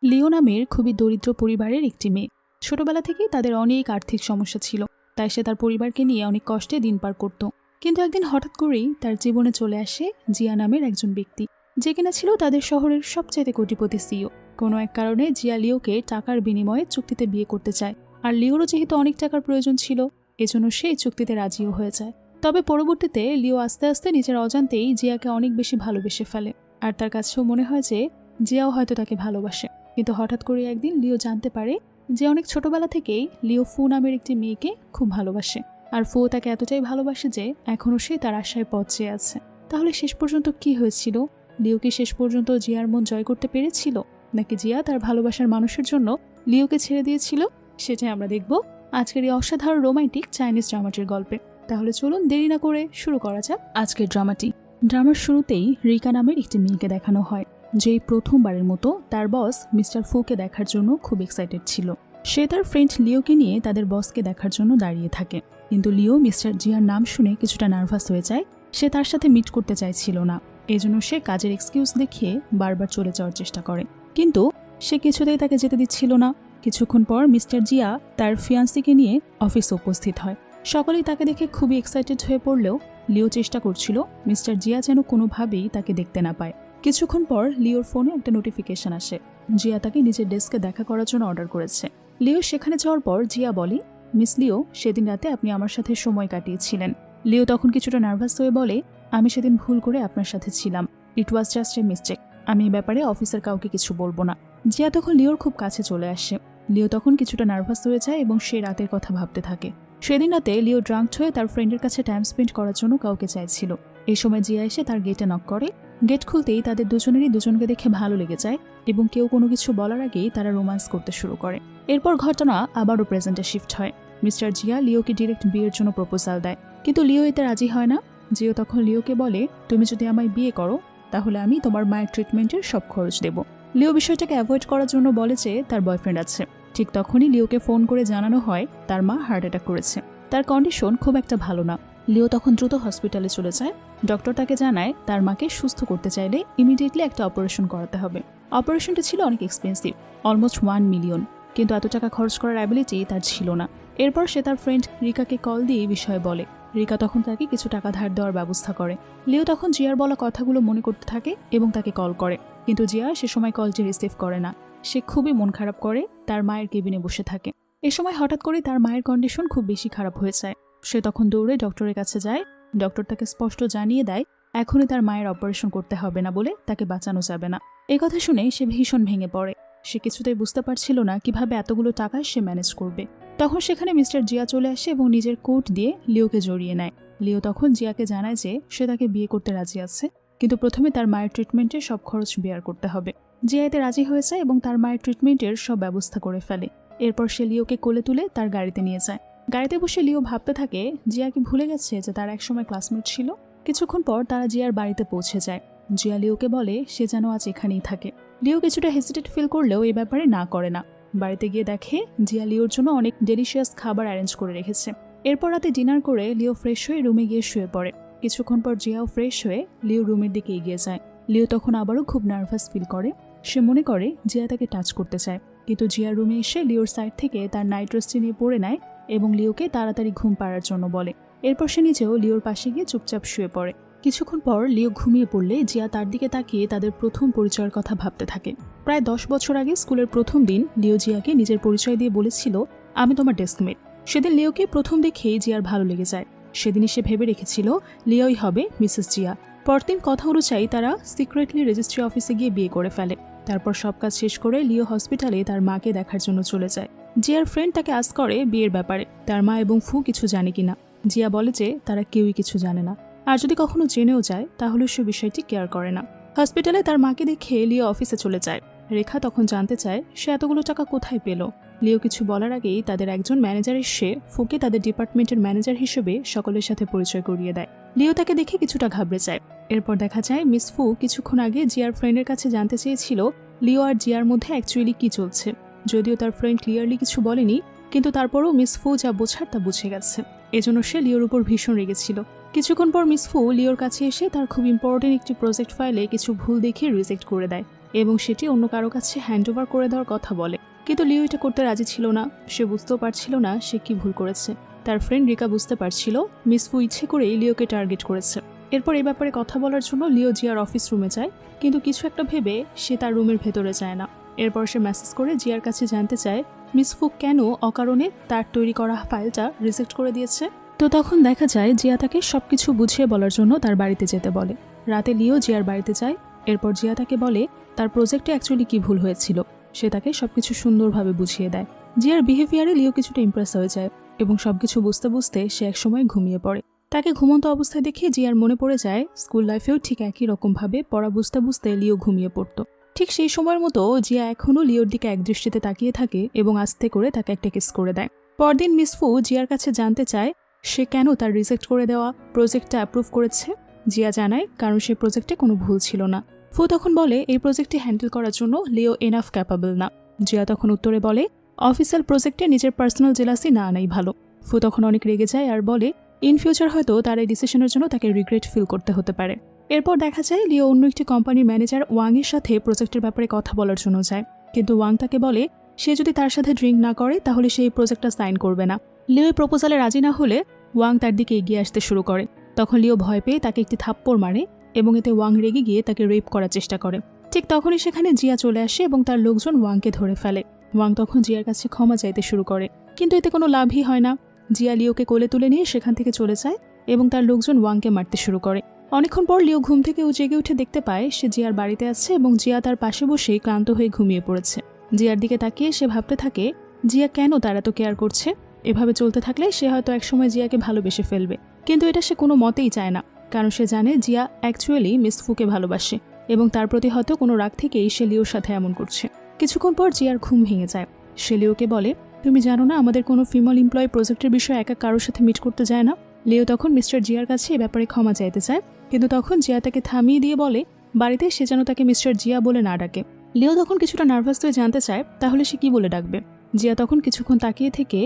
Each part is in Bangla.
লিও নামের খুবই দরিদ্র পরিবারের একটি মেয়ে। ছোটবেলা থেকেই তাদের অনেক আর্থিক সমস্যা ছিল, তাই সে তার পরিবারকে নিয়ে অনেক কষ্টে দিন পার করত। কিন্তু একদিন হঠাৎ করেই তার জীবনে চলে আসে জিয়া নামের একজন ব্যক্তি, যে কিনা ছিল তাদের শহরের সবচেয়ে কোটিপতি সিইও। কোনো এক কারণে জিয়া লিওকে টাকার বিনিময়ে চুক্তিতে বিয়ে করতে চায়, আর লিওরও যেহেতু অনেক টাকার প্রয়োজন ছিল, এজন্য সে এই চুক্তিতে রাজিও হয়ে যায়। তবে পরবর্তীতে লিও আস্তে আস্তে নিজের অজান্তেই জিয়াকে অনেক বেশি ভালোবেসে ফেলে, আর তার কাছেও মনে হয় যে জিয়াও হয়তো তাকে ভালোবাসে। কিন্তু হঠাৎ করে একদিন লিও জানতে পারে যে অনেক ছোটবেলা থেকেই লিও ফু নামের একটি মেয়েকে খুব ভালোবাসে, আর ফু তাকে এতটাই ভালোবাসে যে এখনও সে তার আশায় পথ চেয়ে আছে। তাহলে শেষ পর্যন্ত কি হয়েছিল? লিও কি শেষ পর্যন্ত জিয়ার মন জয় করতে পেরেছিল, নাকি জিয়া তার ভালোবাসার মানুষের জন্য লিওকে ছেড়ে দিয়েছিল? সেটাই আমরা দেখব আজকের এই অসাধারণ রোমান্টিক চাইনিজ ড্রামাটির গল্পে। তাহলে চলুন দেরি না করে শুরু করা যাক আজকের ড্রামাটি। ড্রামার শুরুতেই রিকা নামের একটি মেয়েকে দেখানো হয়, যেই প্রথমবারের মতো তার বস মিস্টার ফুকে দেখার জন্য খুব এক্সাইটেড ছিল। সে তার ফ্রেন্ড লিওকে নিয়ে তাদের বসকে দেখার জন্য দাঁড়িয়ে থাকে, কিন্তু লিও মিস্টার জিয়ার নাম শুনে কিছুটা নার্ভাস হয়ে যায়। সে তার সাথে মিট করতে চাইছিল না, এজন্য সে কাজের এক্সকিউজ দেখিয়ে বারবার চলে যাওয়ার চেষ্টা করে, কিন্তু সে কিছুতেই তাকে যেতে দিচ্ছিল না। কিছুক্ষণ পর মিস্টার জিয়া তার ফিয়ান্সিকে নিয়ে অফিসে উপস্থিত হয়। সকলেই তাকে দেখে খুবই এক্সাইটেড হয়ে পড়লেও লিও চেষ্টা করছিল মিস্টার জিয়া যেন কোনোভাবেই তাকে দেখতে না পায়। কিছুক্ষণ পর লিওর ফোনে একটা নোটিফিকেশন আসে, জিয়া তাকে নিজের ডেস্কে দেখা করার জন্য অর্ডার করেছে। লিও সেখানে যাওয়ার পর জিয়া বলে, মিস লিও, সেদিন রাতে আপনি আমার সাথে সময় কাটিয়েছিলেন। লিও তখন কিছুটা নার্ভাস হয়ে বলে, আমি সেদিন ভুল করে আপনার সাথে ছিলাম, ইট ওয়াজ জাস্ট এ মিস্টেক, আমি এই ব্যাপারে অফিসের কাউকে কিছু বলবো না। জিয়া তখন লিওর খুব কাছে চলে আসে। লিও তখন কিছুটা নার্ভাস হয়ে যায় এবং সে রাতের কথা ভাবতে থাকে। সেদিন রাতে লিও ড্রাঙ্কড হয়ে তার ফ্রেন্ডের কাছে টাইম স্পেন্ড করার জন্য কাউকে চাইছিল। এই সময় জিয়া এসে তার গেটে নক করে। গেট খুলতেই তাদের দুজনেরই দুজনকে দেখে ভালো লেগে যায় এবং কেউ কোনো কিছু বলার আগেই তারা রোম্যান্স করতে শুরু করে। এরপর ঘটনা আবারও প্রেজেন্টে শিফট হয়। মিস্টার জিয়া লিওকে ডিরেক্ট বিয়ের জন্য প্রপোজাল দেয়, কিন্তু লিও এতে রাজি হয় না। জিও তখন লিওকে বলে, তুমি যদি আমায় বিয়ে করো তাহলে আমি তোমার মায়ের ট্রিটমেন্টের সব খরচ দেব। লিও বিষয়টাকে অ্যাভয়েড করার জন্য বলে যে তার বয়ফ্রেন্ড আছে। ঠিক তখনই লিওকে ফোন করে জানানো হয় তার মা হার্ট অ্যাটাক করেছে, তার কন্ডিশন খুব একটা ভালো না। লিও তখন দ্রুত হসপিটালে চলে যায়। ডক্টর তাকে জানায় তার মাকে সুস্থ করতে চাইলে ইমিডিয়েটলি একটা অপারেশন করাতে হবে। অপারেশনটা ছিল অনেক এক্সপেন্সিভ, অলমোস্ট 1 মিলিয়ন, কিন্তু এত টাকা খরচ করার অ্যাবিলিটি তার ছিল না। এরপর সে তার ফ্রেন্ড রিকাকে কল দিয়ে এই বিষয়ে বলে। রিকা তখন তাকে কিছু টাকা ধার দেওয়ার ব্যবস্থা করে। লিও তখন জিয়ার বলা কথাগুলো মনে করতে থাকে এবং তাকে কল করে, কিন্তু জিয়া সে সময় কলটি রিসিভ করে না। সে খুবই মন খারাপ করে তার মায়ের কেবিনে বসে থাকে। এ সময় হঠাৎ করে তার মায়ের কন্ডিশন খুব বেশি খারাপ হয়ে যায়। সে তখন দৌড়ে ডক্টরের কাছে যায়। ডক্টর তাকে স্পষ্ট জানিয়ে দেয় এখনই তার মায়ের অপারেশন করতে হবে না বলে তাকে বাঁচানো যাবে না। এই কথা শুনে সে ভীষণ ভেঙে পড়ে। সে কিছুতেই বুঝতে পারছিল না কিভাবে এতগুলো টাকা সে ম্যানেজ করবে। তখন সেখানে মিস্টার জিয়া চলে আসে এবং নিজের কোট দিয়ে লিওকে জড়িয়ে নেয়। লিও তখন জিয়াকে জানায় যে সে তাকে বিয়ে করতে রাজি আছে, কিন্তু প্রথমে তার মায়ের ট্রিটমেন্টের সব খরচ বেয়ার করতে হবে। জিয়া এতে রাজি হয়ে যায় এবং তার মায়ের ট্রিটমেন্টের সব ব্যবস্থা করে ফেলে। এরপর সে লিওকে কোলে তুলে তার গাড়িতে নিয়ে যায়। গাড়িতে বসে লিও ভাবতে থাকে জিয়া কি ভুলে গেছে যে তার একসময় ক্লাসমেট ছিল। কিছুক্ষণ পর তারা জিয়ার বাড়িতে পৌঁছে যায়। জিয়া লিওকে বলে সে যেন আজ এখানেই থাকে। লিও কিছুটা হেজিটেট ফিল করলেও এই ব্যাপারে না করে না। বাড়িতে গিয়ে দেখে জিয়া লিওর জন্য অনেক ডেলিশিয়াস খাবার অ্যারেঞ্জ করে রেখেছে। এরপর রাতে ডিনার করে লিও ফ্রেশ হয়ে রুমে গিয়ে শুয়ে পড়ে। কিছুক্ষণ পর জিয়াও ফ্রেশ হয়ে লিও রুমের দিকে এগিয়ে যায়। লিও তখন আবারও খুব নার্ভাস ফিল করে। সে মনে করে জিয়া তাকে টাচ করতে চায়, কিন্তু জিয়ার রুমে এসে লিওর সাইড থেকে তার নাইট ড্রেসটি নিয়ে পরে নেয় এবং লিওকে তাড়াতাড়ি ঘুম পাড়ার জন্য বলে। এরপর সে নিজেও লিওর পাশে গিয়ে চুপচাপ শুয়ে পড়ে। কিছুক্ষণ পর লিও ঘুমিয়ে পড়লে জিয়া তার দিকে তাকিয়ে তাদের প্রথম পরিচয়ের কথা ভাবতে থাকে। প্রায় 10 বছর আগে স্কুলের প্রথম দিন লিও জিয়াকে নিজের পরিচয় দিয়ে বলেছিল, আমি তোমার ডেস্কমেট। সেদিন লিওকে প্রথম দেখেই জিয়ার ভালো লেগে যায়। সেদিনই সে ভেবে রেখেছিল লিওই হবে মিসেস জিয়া। পরদিন কথা অনুযায়ী তারা সিক্রেটলি রেজিস্ট্রি অফিসে গিয়ে বিয়ে করে ফেলে। তারপর সব কাজ শেষ করে লিও হসপিটালে তার মাকে দেখার জন্য চলে যায়। জিয়ার ফ্রেন্ড তাকে আজ করে বিয়ের ব্যাপারে তার মা এবং ফু কিছু জানে কিনা। জিয়া বলে যে তারা কেউই কিছু জানে না, আর যদি কখনো জেনেও যায় তাহলে সে বিষয়টি কেয়ার করে না। হসপিটালে তার মাকে দেখে লিও অফিসে চলে যায়। রেখা তখন জানতে চায় সে এতগুলো টাকা কোথায় পেল। লিও কিছু বলার আগেই তাদের একজন ম্যানেজার এসে ফুকে তাদের ডিপার্টমেন্টের ম্যানেজার হিসেবে সকলের সাথে পরিচয় করিয়ে দেয়। লিও তাকে দেখে কিছুটা ঘাবড়ে যায়। এরপর দেখা যায় মিস ফু কিছুক্ষণ আগে জিয়ার ফ্রেন্ডের কাছে জানতে চেয়েছিল লিও আর জিয়ার মধ্যে অ্যাকচুয়ালি কি চলছে। যদিও তার ফ্রেন্ড ক্লিয়ারলি কিছু বলেনি, কিন্তু তারপরও মিস ফু যা বোঝার তা বুঝে গেছে। এজন্য সে লিওর উপর ভীষণ রেগেছিল। কিছুক্ষণ পর মিস ফু লিওর কাছে এসে তার খুব ইম্পর্টেন্ট একটি প্রজেক্ট ফাইলে কিছু ভুল দেখিয়ে রিজেক্ট করে দেয়। এবং সেটি অন্য কারো কাছে হ্যান্ড ওভার করে দেওয়ার কথা বলে। কিন্তু লিও এটা করতে রাজি ছিল না। সে বুঝতেও পারছিল না সে কি ভুল করেছে। তার ফ্রেন্ড রিকা বুঝতে পারছিল মিস ফু ইচ্ছে করেই লিওকে টার্গেট করেছে। এরপর এই ব্যাপারে কথা বলার জন্য লিও জিয়ার অফিস রুমে যায়, কিন্তু কিছু একটা ভেবে সে তার রুমের ভেতরে যায় না। এরপর সে মেসেজ করে জিয়ার কাছে জানতে চায় মিস ফু কেন অকারণে তার তৈরি করা ফাইলটা রিজেক্ট করে দিয়েছে। তো তখন দেখা যায় জিয়া তাকে সবকিছু বুঝিয়ে বলার জন্য তার বাড়িতে যেতে বলে। রাতে লিও জিয়ার বাড়িতে যায়। এরপর জিয়া তাকে বলে তার প্রজেক্টে অ্যাকচুয়ালি কি ভুল হয়েছিল। সে তাকে সবকিছু সুন্দরভাবে বুঝিয়ে দেয়। জিয়ার বিহেভিয়ারে লিও কিছুটা ইমপ্রেস হয়ে যায় এবং সবকিছু বুঝতে বুঝতে সে একসময় ঘুমিয়ে পড়ে। তাকে ঘুমন্ত অবস্থায় দেখে জিয়ার মনে পড়ে যায় স্কুল লাইফেও ঠিক একই রকমভাবে পড়া বুঝতে বুঝতে লিও ঘুমিয়ে পড়ত। ঠিক সেই সময়ের মতো জিয়া এখনও লিওর দিকে একদৃষ্টিতে তাকিয়ে থাকে এবং আস্তে করে তাকে একটা কিস করে দেয়। পরদিন মিস ফু জিয়ার কাছে জানতে চায় সে কেন তার রিজেক্ট করে দেওয়া প্রজেক্টটা অ্যাপ্রুভ করেছে। জিয়া জানায় কারণ সেই প্রজেক্টে কোনো ভুল ছিল না। ফু তখন বলে এই প্রজেক্টটি হ্যান্ডেল করার জন্য লিও এনাফ ক্যাপাবল না। জিয়া তখন উত্তরে বলে অফিসিয়াল প্রজেক্টে নিজের পার্সোনাল জেলাসি না আনাই ভালো। ফু তখন অনেক রেগে যায় আর বলে ইন ফিউচার হয়তো তার এই ডিসিশনের জন্য তাকে রিগ্রেট ফিল করতে হতে পারে। এরপর দেখা যায় লিও অন্য একটি কোম্পানির ম্যানেজার ওয়াংয়ের সাথে প্রজেক্টের ব্যাপারে কথা বলার জন্য যায়, কিন্তু ওয়াং তাকে বলে সে যদি তার সাথে ড্রিঙ্ক না করে তাহলে সেই প্রজেক্টটা সাইন করবে না। লিও এই প্রপোজালে রাজি না হলে ওয়াং তার দিকে এগিয়ে আসতে শুরু করে। তখন লিও ভয় পেয়ে তাকে একটি থাপ্পড় মারে এবং এতে ওয়াং রেগে গিয়ে তাকে রেপ করার চেষ্টা করে। ঠিক তখনই সেখানে জিয়া চলে আসে এবং তার লোকজন ওয়াংকে ধরে ফেলে। ওয়াং তখন জিয়ার কাছে ক্ষমা চাইতে শুরু করে, কিন্তু এতে কোনো লাভই হয় না। জিয়া লিওকে কোলে তুলে নিয়ে সেখান থেকে চলে যায় এবং তার লোকজন ওয়াংকে মারতে শুরু করে। অনেকক্ষণ পর লিও ঘুম থেকে জেগে উঠে দেখতে পায় সে জিয়ার বাড়িতে আছে এবং জিয়া তার পাশে বসেই ক্লান্ত হয়ে ঘুমিয়ে পড়েছে। জিয়ার দিকে তাকিয়ে সে ভাবতে থাকে জিয়া কেন তার এত কেয়ার করছে। এভাবে চলতে থাকলে সে হয়তো একসময় জিয়াকে ভালোবেসে ফেলবে, কিন্তু এটা সে কোনো মতেই চায় না, কারণ সে জানে জিয়া অ্যাকচুয়ালি মিস ফুকে ভালোবাসে এবং তার প্রতি হয়তো কোনো রাগ থেকেই সে লিওর সাথে এমন করছে। কিছুক্ষণ পর জিয়ার ঘুম ভেঙে যায়। সে লিওকে বলে তুমি জানো না আমাদের কোনো ফিমেল এমপ্লয়ি প্রজেক্টের বিষয়ে একা কারোর সাথে মিট করতে যায় না। লিও তখন মিস্টার জিয়ার কাছে এ ব্যাপারে ক্ষমা চাইতে চায়, কিন্তু তখন জিয়া তাকে থামিয়ে দিয়ে বলে বাড়িতে সে যেন তাকে মিস্টার জিয়া বলে না ডাকে। লিও তখন কিছুটা নার্ভাস হয়ে জানতে চায় তাহলে সে কি বলে ডাকবে। জিয়া তখন কিছুক্ষণ তাকিয়ে থেকে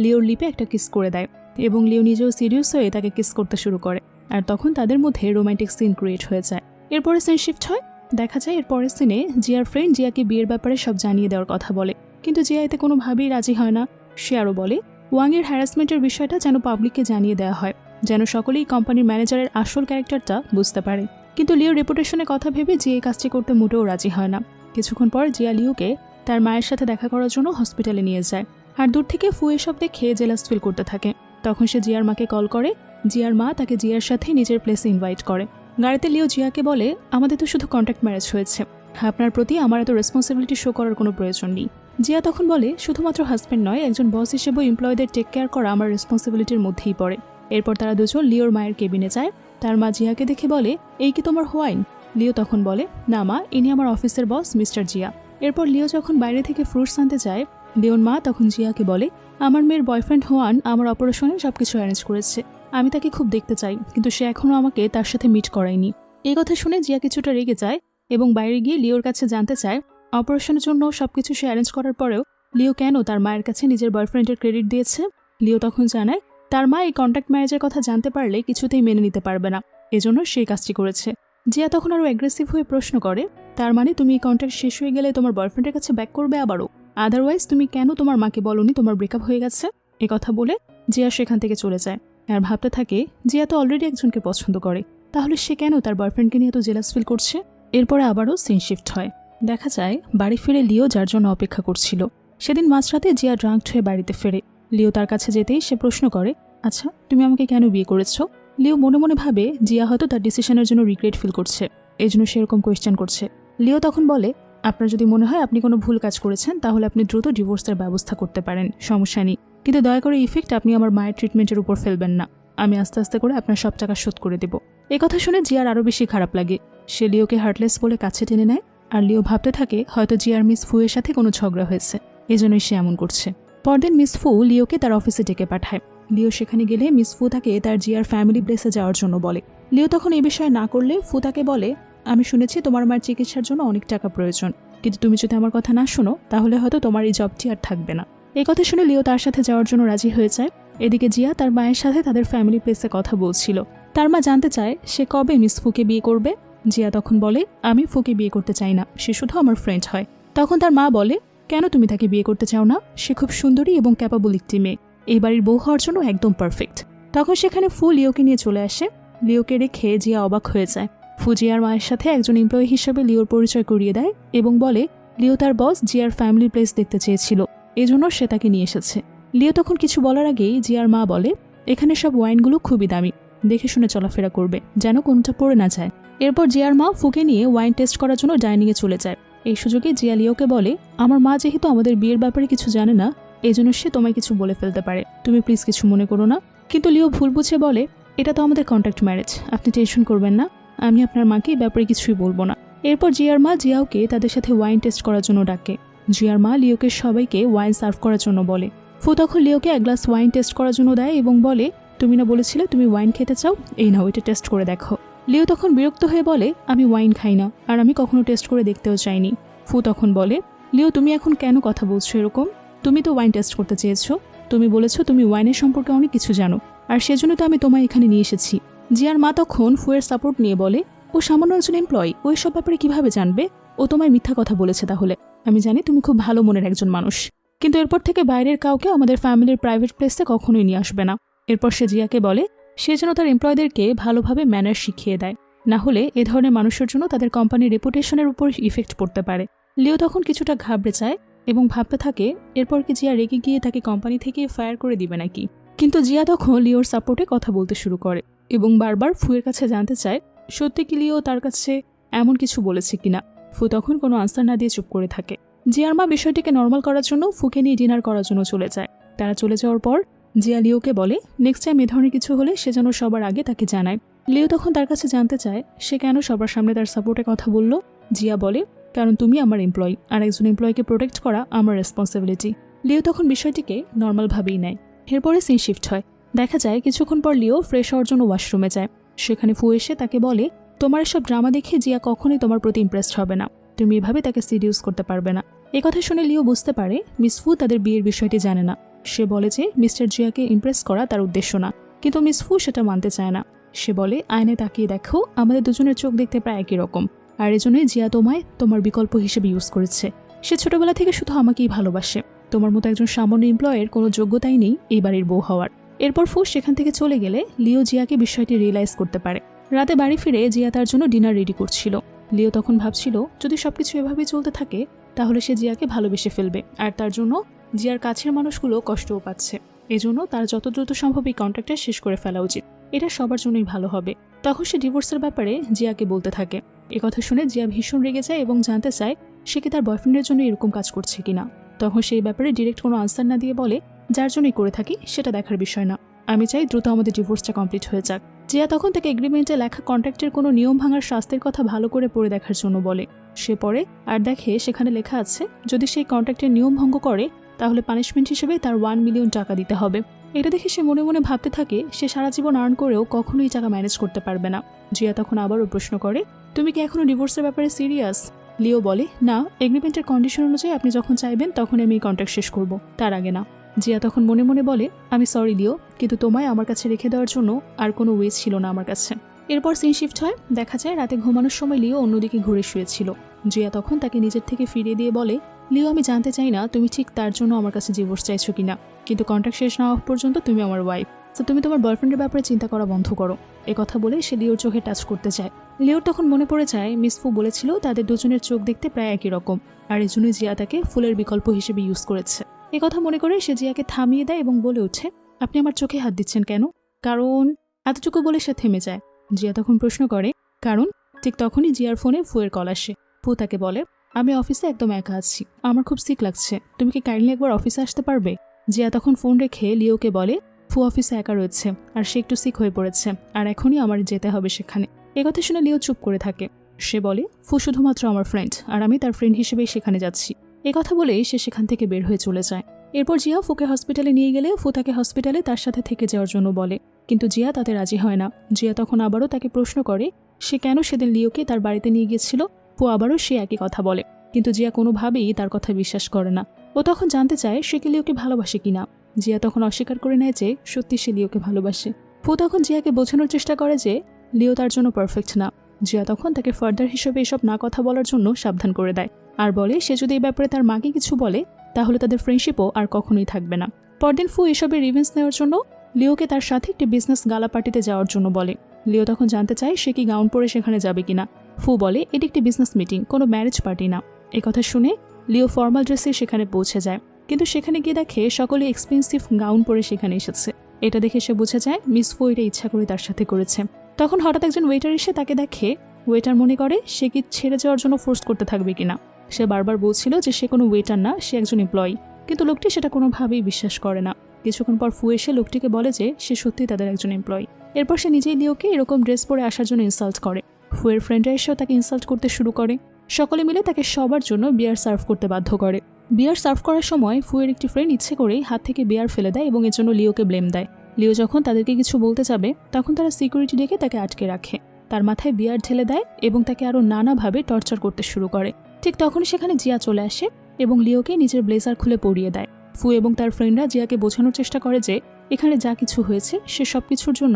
লিওর লিপে একটা কিস করে দেয় এবং লিও নিজেও সিরিয়াস হয়ে তাকে কিস করতে শুরু করে, আর তখন তাদের মধ্যে রোমান্টিক সিন ক্রিয়েট হয়ে যায়। এরপরে সিন শিফট হয়। দেখা যায় এরপরের সিনে জিয়ার ফ্রেন্ড জিয়াকে বিয়ের ব্যাপারে সব জানিয়ে দেওয়ার কথা বলে, কিন্তু জিয়া এতে কোনোভাবেই রাজি হয় না। সে আরও বলে ওয়াংয়ের হ্যারাসমেন্টের বিষয়টা যেন পাবলিককে জানিয়ে দেওয়া হয়, যেন সকলেই কোম্পানির ম্যানেজারের আসল ক্যারেক্টারটা বুঝতে পারে। কিন্তু লিওর রেপুটেশনের কথা ভেবে জিয়া এই কাজটি করতে মোটেও রাজি হয় না। কিছুক্ষণ পর জিয়া লিওকে তার মায়ের সাথে দেখা করার জন্য হসপিটালে নিয়ে যায়, আর দূর থেকে ফু এসব দেখে জেলাস ফিল করতে থাকে। তখন সে জিয়ার মাকে কল করে। জিয়ার মা তাকে জিয়ার সাথে নিজের প্লেসে ইনভাইট করে। গাড়িতে লিও জিয়াকে বলে আমাদের তো শুধু কন্ট্রাক্ট ম্যারেজ হয়েছে, আপনার প্রতি আমার এত রেসপন্সিবিলিটি শো করার কোনো প্রয়োজন নেই। জিয়া তখন বলে শুধুমাত্র হাজব্যান্ড নয়, একজন বস হিসেবেও এমপ্লয়ীদের টেক কেয়ার করা আমার রেসপন্সিবিলিটির মধ্যেই পড়ে। এরপর তারা দুজন লিওর মায়ের কেবিনে যায়। তার মা জিয়াকে দেখে বলে এই কি তোমার হোয়াইন? লিও তখন বলে না মা, ইনি আমার অফিসের বস মিস্টার জিয়া। এরপর লিও যখন বাইরে থেকে ফ্রুটস আনতে যায়, লিওর মা তখন জিয়াকে বলে আমার মেয়ের বয়ফ্রেন্ড হোয়ান আমার অপারেশনে সবকিছু অ্যারেঞ্জ করেছে, আমি তাকে খুব দেখতে চাই, কিন্তু সে এখনও আমাকে তার সাথে মিট করায়নি। এই কথা শুনে জিয়া কিছুটা রেগে যায় এবং বাইরে গিয়ে লিওর কাছে জানতে চায় অপারেশনের জন্য সবকিছু সে অ্যারেঞ্জ করার পরেও লিও কেন তার মায়ের কাছে নিজের বয়ফ্রেন্ডের ক্রেডিট দিয়েছে। লিও তখন জানায় তার মা এই কন্ট্রাক্ট ম্যারেজের কথা জানতে পারলে কিছুতেই মেনে নিতে পারবে না, এজন্য সেই কাজটি করেছে। জিয়া তখন আরও অ্যাগ্রেসিভ হয়ে প্রশ্ন করে তার মানে তুমি এই কন্ট্রাক্ট শেষ হয়ে গেলে তোমার বয়ফ্রেন্ডের কাছে ব্যাক করবে আবারও? আদারওয়াইজ তুমি কেন তোমার মাকে বলনি তোমার ব্রেকআপ হয়ে গেছে? এ কথা বলে জিয়া সেখান থেকে চলে যায়। আর ভাবতে থাকে জিয়া তো অলরেডি একজনকে পছন্দ করে, তাহলে সে কেন তার বয়ফ্রেন্ডকে নিয়ে এত জেলাস ফিল করছে। এরপরে আবারও সিন শিফট হয়। দেখা যায় বাড়ি ফিরে লিও যার জন্য অপেক্ষা করছিল। সেদিন মাঝরাতে জিয়া ড্রাঙ্কড হয়ে বাড়িতে ফেরে। লিও তার কাছে যেতেই সে প্রশ্ন করে আচ্ছা তুমি আমাকে কেন বিয়ে করেছো? লিও মনে মনে ভাবে জিয়া হয়তো তার ডিসিশনের জন্য রিগ্রেট ফিল করছে, এই জন্য সেরকম কোয়েশ্চেন করছে। লিও তখন বলে আপনার যদি মনে হয় আপনি কোনো ভুল কাজ করেছেন তাহলে আপনি দ্রুত ডিভোর্সের ব্যবস্থা করতে পারেন, সমস্যা নেই, কিন্তু দয়া করে ইফেক্ট আপনি আমার মায়ের ট্রিটমেন্টের উপর ফেলবেন না, আমি আস্তে আস্তে করে আপনার সব টাকা শোধ করে দেব। এই কথা শুনে জিয়ার আরও বেশি খারাপ লাগে। সে লিওকে হার্টলেস বলে কাছে টেনে নেয়, আর লিও ভাবতে থাকে হয়তো জিয়ার মিস ফুয়ের সাথে কোনো ঝগড়া হয়েছে, এজন্যই সে এমন করছে। পরদিন মিস ফু লিওকে তার অফিসে ডেকে পাঠায়। লিও সেখানে গেলে মিস ফু তাকে তার জিয়ার ফ্যামিলি প্লেসে যাওয়ার জন্য বলে। লিও তখন এই বিষয়ে না করলে ফু তাকে বলে আমি শুনেছি তোমার মায়ের চিকিৎসার জন্য অনেক টাকা প্রয়োজন, কিন্তু তুমি যদি আমার কথা না শোনো তাহলে হয়তো তোমার এই জবটি আর থাকবে না। এই কথা শুনে লিও তার সাথে যাওয়ার জন্য রাজি হয়ে যায়। এদিকে জিয়া তার মায়ের সাথে তাদের ফ্যামিলি প্লেসে কথা বলছিল। তার মা জানতে চায় সে কবে মিস ফুকে বিয়ে করবে। জিয়া তখন বলে, আমি ফুকে বিয়ে করতে চাই না, সে শুধু আমার ফ্রেন্ড হয়। তখন তার মা বলে, কেন তুমি তাকে বিয়ে করতে চাও না? সে খুব সুন্দরী এবং ক্যাপাবল একটি মেয়ে, এই বাড়ির বউ হওয়ার জন্য একদম পারফেক্ট। তখন সেখানে ফু লিওকে নিয়ে চলে আসে। লিওকে রেখে জিয়া অবাক হয়ে যায়। ফু জিয়ার মায়ের সাথে একজন এমপ্লয়ি হিসেবে লিওর পরিচয় করিয়ে দেয় এবং বলে লিও তার বস জিয়ার ফ্যামিলি প্লেস দেখতে চেয়েছিল, এজন্য সে তাকে নিয়ে এসেছে। লিও তখন কিছু বলার আগেই জিয়ার মা বলে, এখানে সব ওয়াইনগুলো খুবই দামি, দেখে শুনে চলাফেরা করবে, যেন কোনটা পড়ে না যায়। এরপর জিয়ার মা ফুকে নিয়ে ওয়াইন টেস্ট করার জন্য ডাইনিংয়ে চলে যায়। এই সুযোগে জিয়া লিওকে বলে, আমার মা যেহেতু আমাদের বিয়ের ব্যাপারে কিছু জানে না, এজন্য সে তোমায় কিছু বলে ফেলতে পারে, তুমি প্লিজ কিছু মনে করো না। কিন্তু লিও ভুল বুঝে বলে, এটা তো আমাদের কন্ট্রাক্ট ম্যারেজ, আপনি টেনশন করবেন না, আমি আপনার মাকে এই ব্যাপারে কিছুই বলবো না। এরপর জিয়ার মা জিয়াওকে তাদের সাথে ওয়াইন টেস্ট করার জন্য ডাকে। জিয়ার মা লিওকে সবাইকে ওয়াইন সার্ভ করার জন্য বলে। ফু তখন লিওকে এক গ্লাস ওয়াইন টেস্ট করার জন্য দেয় এবং বলে, তুমি না বলেছিলে তুমি ওয়াইন খেতে চাও, এই নাও এটা টেস্ট করে দেখো। লিও তখন বিরক্ত হয়ে বলে, আমি ওয়াইন খাই না, আর আমি কখনো টেস্ট করে দেখতেও চাইনি। ফু তখন বলে, লিও তুমি এখন কেন কথা বলছো এরকম? তুমি তো ওয়াইন টেস্ট করতে চেয়েছো, তুমি বলেছো তুমি ওয়াইনের সম্পর্কে অনেক কিছু জানো, আর সেজন্য তো আমি তোমায় এখানে নিয়ে এসেছি। জিয়ার মা তখন ফুয়ের সাপোর্ট নিয়ে বলে, ও সামান্য একজন এমপ্লয়ি, ওই সব ব্যাপারে কিভাবে জানবে? ও তোমায় মিথ্যা কথা বলেছে। তাহলে আমি জানি তুমি খুব ভালো মনের একজন মানুষ, কিন্তু এরপর থেকে বাইরের কাউকে আমাদের ফ্যামিলির প্রাইভেট প্লেসে কখনোই নিয়ে আসবে না। এরপর সে জিয়াকে বলে সে যেন তার এমপ্লয়ীদেরকে ভালোভাবে ম্যানার শিখিয়ে দেয়, না হলে এ ধরনের মানুষের জন্য তাদের কোম্পানির রেপুটেশনের উপর ইফেক্ট পড়তে পারে। লিও তখন কিছুটা ঘাবড়ে যায় এবং ভাবতে থাকে এরপর কি জিয়া রেগে গিয়ে তাকে কোম্পানি থেকে ফায়ার করে দিবে নাকি। কিন্তু জিয়া তখন লিওর সাপোর্টে কথা বলতে শুরু করে এবং বারবার ফুয়ের কাছে জানতে চায় সত্যি কি লিও তার কাছে এমন কিছু বলেছে কিনা। ফু তখন কোনো আনসার না দিয়ে চুপ করে থাকে। জিয়ার মা বিষয়টিকে নর্মাল করার জন্য ফুকে নিয়ে ডিনার করার জন্য চলে যায়। তারা চলে যাওয়ার পর জিয়া লিওকে বলে নেক্সট টাইম এ ধরনের কিছু হলে সে যেন সবার আগে তাকে জানায়। লিও তখন তার কাছে জানতে চায় সে কেন সবার সামনে তার সাপোর্টে কথা বলল। জিয়া বলে, কারণ তুমি আমার এমপ্লয়ি, আর একজন এমপ্লয়িকে প্রোটেক্ট করা আমার রেসপন্সিবিলিটি। লিও তখন বিষয়টিকে নর্মালভাবেই নেয়। এরপরে সিন শিফট হয়। দেখা যায় কিছুক্ষণ পর লিও ফ্রেশ হওয়ার জন্য ওয়াশরুমে যায়। সেখানে ফু এসে তাকে বলে, তোমার এসব ড্রামা দেখে জিয়া কখনোই তোমার প্রতি ইমপ্রেসড হবে না, তুমি এভাবে তাকে সিডিউস করতে পারবে না। এই কথা শুনে লিও বুঝতে পারে মিস ফু তাদের বিয়ের বিষয়টি জানে না। সে বলে যে মিস্টার জিয়াকে ইমপ্রেস করা তার উদ্দেশ্য না, কিন্তু মিস ফু সেটা মানতে চায় না। সে বলে, আয়নায় তাকিয়ে দেখো, আমাদের দুজনের চোখ দেখতে প্রায় একই রকম, আর এজন্যই জিয়া তোমায় তোমার বিকল্প হিসেবে ইউজ করেছে। সে ছোটবেলা থেকে শুধু আমাকেই ভালোবাসে, তোমার মতো একজন সামান্য এমপ্লয়ের কোনো যোগ্যতাই নেই এই বাড়ির বউ হওয়ার। এরপর ফু সেখান থেকে চলে গেলে লিও জিয়াকে বিষয়টি রিয়েলাইজ করতে পারে। রাতে বাড়ি ফিরে জিয়া তার জন্য ডিনার রেডি করছিল। লিও তখন ভাবছিল যদি সবকিছু এভাবেই চলতে থাকে তাহলে সে জিয়াকে ভালোবেসে ফেলবে, আর তার জন্য জিয়ার কাছের মানুষগুলো কষ্টও পাচ্ছে। এজন্য তার যত দ্রুত সম্ভব এই কন্ট্রাক্টটা শেষ করে ফেলা উচিত, এটা সবার জন্যই ভালো হবে। তখন সে ডিভোর্সের ব্যাপারে জিয়াকে বলতে থাকে। কথা শুনে জিয়া ভীষণ রেগে যায় এবং জানতে চায় সে কি তার বয়ফ্রেন্ডের জন্য এরকম কাজ করছে কিনা। তখন সেই ব্যাপারে ডিরেক্ট কোনো আনসার না দিয়ে বলে, যার জন্যই করে থাকি সেটা দেখার বিষয় না, আমি চাই দ্রুত আমাদের ডিভোর্সটা কমপ্লিট হয়ে যাক। জিয়া তখন তাকে এগ্রিমেন্টে লেখা কন্ট্রাক্টের কোনো নিয়ম ভাঙার শাস্তির কথা ভালো করে পড়ে দেখার জন্য বলে। সে পড়ে আর দেখে সেখানে লেখা আছে যদি সেই কন্ট্রাক্টের নিয়ম ভঙ্গ করে তাহলে পানিশমেন্ট হিসেবে তার 1 মিলিয়ন টাকা দিতে হবে। এটা দেখে সে মনে মনে ভাবতে থাকে সে সারা জীবন আর্ন করেও কখনোই টাকা ম্যানেজ করতে পারবে না। জিয়া তখন আবারও প্রশ্ন করে, তুমি কি এখনো ডিভোর্সের ব্যাপারে সিরিয়াস? লিও বলে, না, এগ্রিমেন্টের কন্ডিশন অনুযায়ী আপনি যখন চাইবেন তখন আমি এই কন্ট্রাক্ট শেষ করব, তার আগে না। জিয়া তখন মনে মনে বলে, আমি সরি লিও, কিন্তু তোমায় আমার কাছে রেখে দেওয়ার জন্য আর কোনো ওয়ে ছিল না আমার কাছে। এরপর সিন শিফট হয়। দেখা যায় রাতে ঘুমানোর সময় লিও অন্যদিকে ঘুরে শুয়েছিল। জিয়া তখন তাকে নিজের থেকে ফিরিয়ে দিয়ে বলে, লিও, আমি জানতে চাই না তুমি ঠিক তার জন্য আমার কাছে ডিভোর্স চাইছো কিনা, কিন্তু কন্ট্রাক্ট শেষ না হওয়া পর্যন্ত তুমি আমার ওয়াইফ, তো তুমি তোমার বয়ফ্রেন্ডের ব্যাপারে চিন্তা করা বন্ধ করো। কথা বলে সে লিওর চোখে টাচ করতে চায়। লিওর তখন মনে পড়ে যায় মিস ফু বলেছিল তাদের দুজনের চোখ দেখতে প্রায় একই রকম, আর এই জন্যই জিয়া তাকে ফুলের বিকল্প হিসেবে ইউজ করেছে। কথা মনে করে সে জিয়াকে থামিয়ে দেয় এবং বলে ওঠে, আপনি আমার চোখে হাত দিচ্ছেন কেন? কারণ এতটুকু বলে সে থেমে যায়। জিয়া তখন প্রশ্ন করে, কারণ? ঠিক তখনই জিয়ার ফোনে ফুয়ের কল আসে। ফু তাকে বলে, আমি অফিসে একদম একা আছি, আমার খুব সিক লাগছে, তুমি কি কাইন্ডলি একবার অফিসে আসতে পারবে? জিয়া তখন ফোন রেখে লিওকে বলে, ফু অফিসে একা রয়েছে আর সে একটু সিক হয়ে পড়েছে, আর এখনই আমার যেতে হবে সেখানে। কথা শুনে লিও চুপ করে থাকে। সে বলে, ফু শুধুমাত্র আমার ফ্রেন্ড, আর আমি তার ফ্রেন্ড হিসেবেই সেখানে যাচ্ছি। কথা বলেই সে সেখান থেকে বের হয়ে চলে যায়। এরপর জিয়া ফুকে হসপিটালে নিয়ে গেলে ফু তাকে হসপিটালে তার সাথে থেকে যাওয়ার জন্য বলে, কিন্তু জিয়া তাতে রাজি হয় না। জিয়া তখন আবারও তাকে প্রশ্ন করে সে কেন সেদিন লিওকে তার বাড়িতে নিয়ে গিয়েছিল। ফু আবারও সে একই কথা বলে, কিন্তু জিয়া কোনোভাবেই তার কথা বিশ্বাস করে না। ও তখন জানতে চায় সে কি লিওকে ভালোবাসে কিনা। জিয়া তখন অস্বীকার করে নেয় যে সত্যি সে লিওকে ভালোবাসে। ফু তখন জিয়াকে বোঝানোর চেষ্টা করে যে লিও তার জন্য পারফেক্ট না, জিয়া তখন তাকে ফার্দার হিসেবে এসব না কথা বলার জন্য সাবধান করে দেয় আর বলে সে যদি এই ব্যাপারে তার মাকে কিছু বলে তাহলে তাদের ফ্রেন্ডশিপও আর কখনোই থাকবে না। পরদিন ফু এসবের রিভেঞ্জ নেওয়ার জন্য লিওকে তার সাথে একটি বিজনেস গালা পার্টিতে যাওয়ার জন্য বলে। লিও তখন জানতে চায় সে কি গাউন পরে সেখানে যাবে কিনা। ফু বলে এটি একটি বিজনেস মিটিং, কোনো ম্যারেজ পার্টি না। কথা শুনে লিও ফর্মাল ড্রেসে সেখানে পৌঁছে যায়, কিন্তু সেখানে গিয়ে দেখে সকলে এক্সপেন্সিভ গাউন পরে সেখানে এসেছে। এটা দেখে সে বুঝে যায় মিস ফু এটা ইচ্ছা করে তার সাথে করেছে। তখন হঠাৎ একজন ওয়েটার এসে তাকে দেখে। ওয়েটার মনে করে সে কি ছেড়ে যাওয়ার জন্য ফোর্স করতে থাকবে কিনা। সে বারবার বলছিল যে সে কোনো ওয়েটার না, সে একজন এমপ্লয়ি, কিন্তু লোকটি সেটা কোনোভাবেই বিশ্বাস করে না। কিছুক্ষণ পর ফু এসে লোকটিকে বলে যে সে সত্যিই তাদের একজন এমপ্লয়ি। এরপর সে নিজেই লিওকে এরকম ড্রেস পরে আসার জন্য ইনসাল্ট করে। ফুয়ের ফ্রেন্ডরা এসেও তাকে ইনসাল্ট করতে শুরু করে। সকলে মিলে তাকে সবার জন্য বিয়ার সার্ভ করতে বাধ্য করে। বিয়ার সার্ভ করার সময় ফুয়ের একটি ফ্রেন্ড ইচ্ছে করেই হাত থেকে বিয়ার ফেলে দেয় এবং এর জন্য লিওকে ব্লেম দেয়। লিও যখন তাদেরকে কিছু বলতে যাবে তখন তারা সিকিউরিটি ডেকে তাকে আটকে রাখে, তার মাথায় বিয়ার ঢেলে দেয় এবং তাকে আরও নানাভাবে টর্চার করতে শুরু করে। ঠিক তখনই সেখানে জিয়া চলে আসে এবং লিওকে নিজের ব্লেজার খুলে পরিয়ে দেয়। ফু এবং তার ফ্রেন্ডরা জিয়াকে বোঝানোর চেষ্টা করে যে এখানে যা কিছু হয়েছে সে সব কিছুর জন্য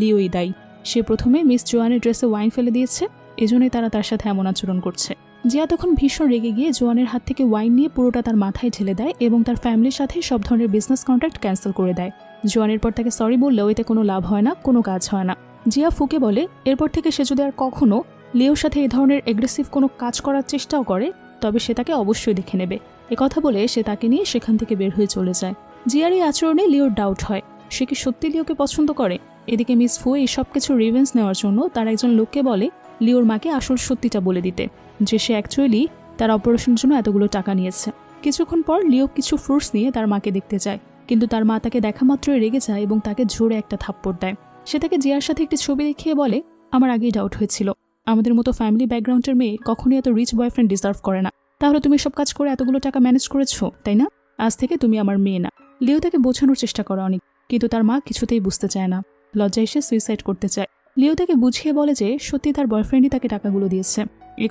লিওই দায়ী। সে প্রথমে মিস জোয়ানের ড্রেসে ওয়াইন ফেলে দিয়েছে, এজন্যই তারা তার সাথে এমন আচরণ করছে। জিয়া তখন ভীষণ রেগে গিয়ে জোয়ানের হাত থেকে ওয়াইন নিয়ে পুরোটা তার মাথায় ঢেলে দেয় এবং তার ফ্যামিলির সাথে সব ধরনের বিজনেস কন্ট্রাক্ট ক্যান্সেল করে দেয়। জোয়ানের পর তাকে সরি বললেও এতে কোনো লাভ হয় না, কোনো কাজ হয় না। জিয়া ফুকে বলে এরপর থেকে সে যদি আর কখনো লিওর সাথে এ ধরনের এগ্রেসিভ কোনো কাজ করার চেষ্টাও করে তবে সে তাকে অবশ্যই দেখে নেবে। কথা বলে সে তাকে নিয়ে সেখান থেকে বের হয়ে চলে যায়। জিয়ার এই আচরণে লিওর ডাউট হয় সে কি সত্যি লিওকে পছন্দ করে। এদিকে মিস ফু এই সব কিছু রিভেঞ্জ নেওয়ার জন্য তার একজন লোককে বলে লিওর মাকে আসল সত্যিটা বলে দিতে, যে সে অ্যাকচুয়ালি তার অপারেশনের জন্য এতগুলো টাকা নিয়েছে। কিছুক্ষণ পর লিও কিছু ফ্রুটস নিয়ে তার মাকে দেখতে যায়, কিন্তু তার মা তাকে দেখা মাত্রই রেগে যায় এবং তাকে জোরে একটা থাপ্পড় দেয়। সে তাকে জিয়ার সাথে একটি ছবি দেখিয়ে বলে আমার আগেই ডাউট হয়েছিল, আমাদের মতো ফ্যামিলি ব্যাকগ্রাউন্ডের মেয়ে কখনোই এত রিচ বয়ফ্রেন্ড ডিজার্ভ করে না। তাহলে তুমি সব কাজ করে এতগুলো টাকা ম্যানেজ করেছো, তাই না? আজ থেকে তুমি আমার মেয়ে না। লিও তাকে বোঝানোর চেষ্টা করে অনেক, কিন্তু তার মা কিছুতেই বুঝতে চায় না। লজ্জায় সে সুইসাইড করতে চায়। লিও তাকে বুঝিয়ে বলে যে সত্যি তার বয়ফ্রেন্ডই তাকে টাকাগুলো দিয়েছে।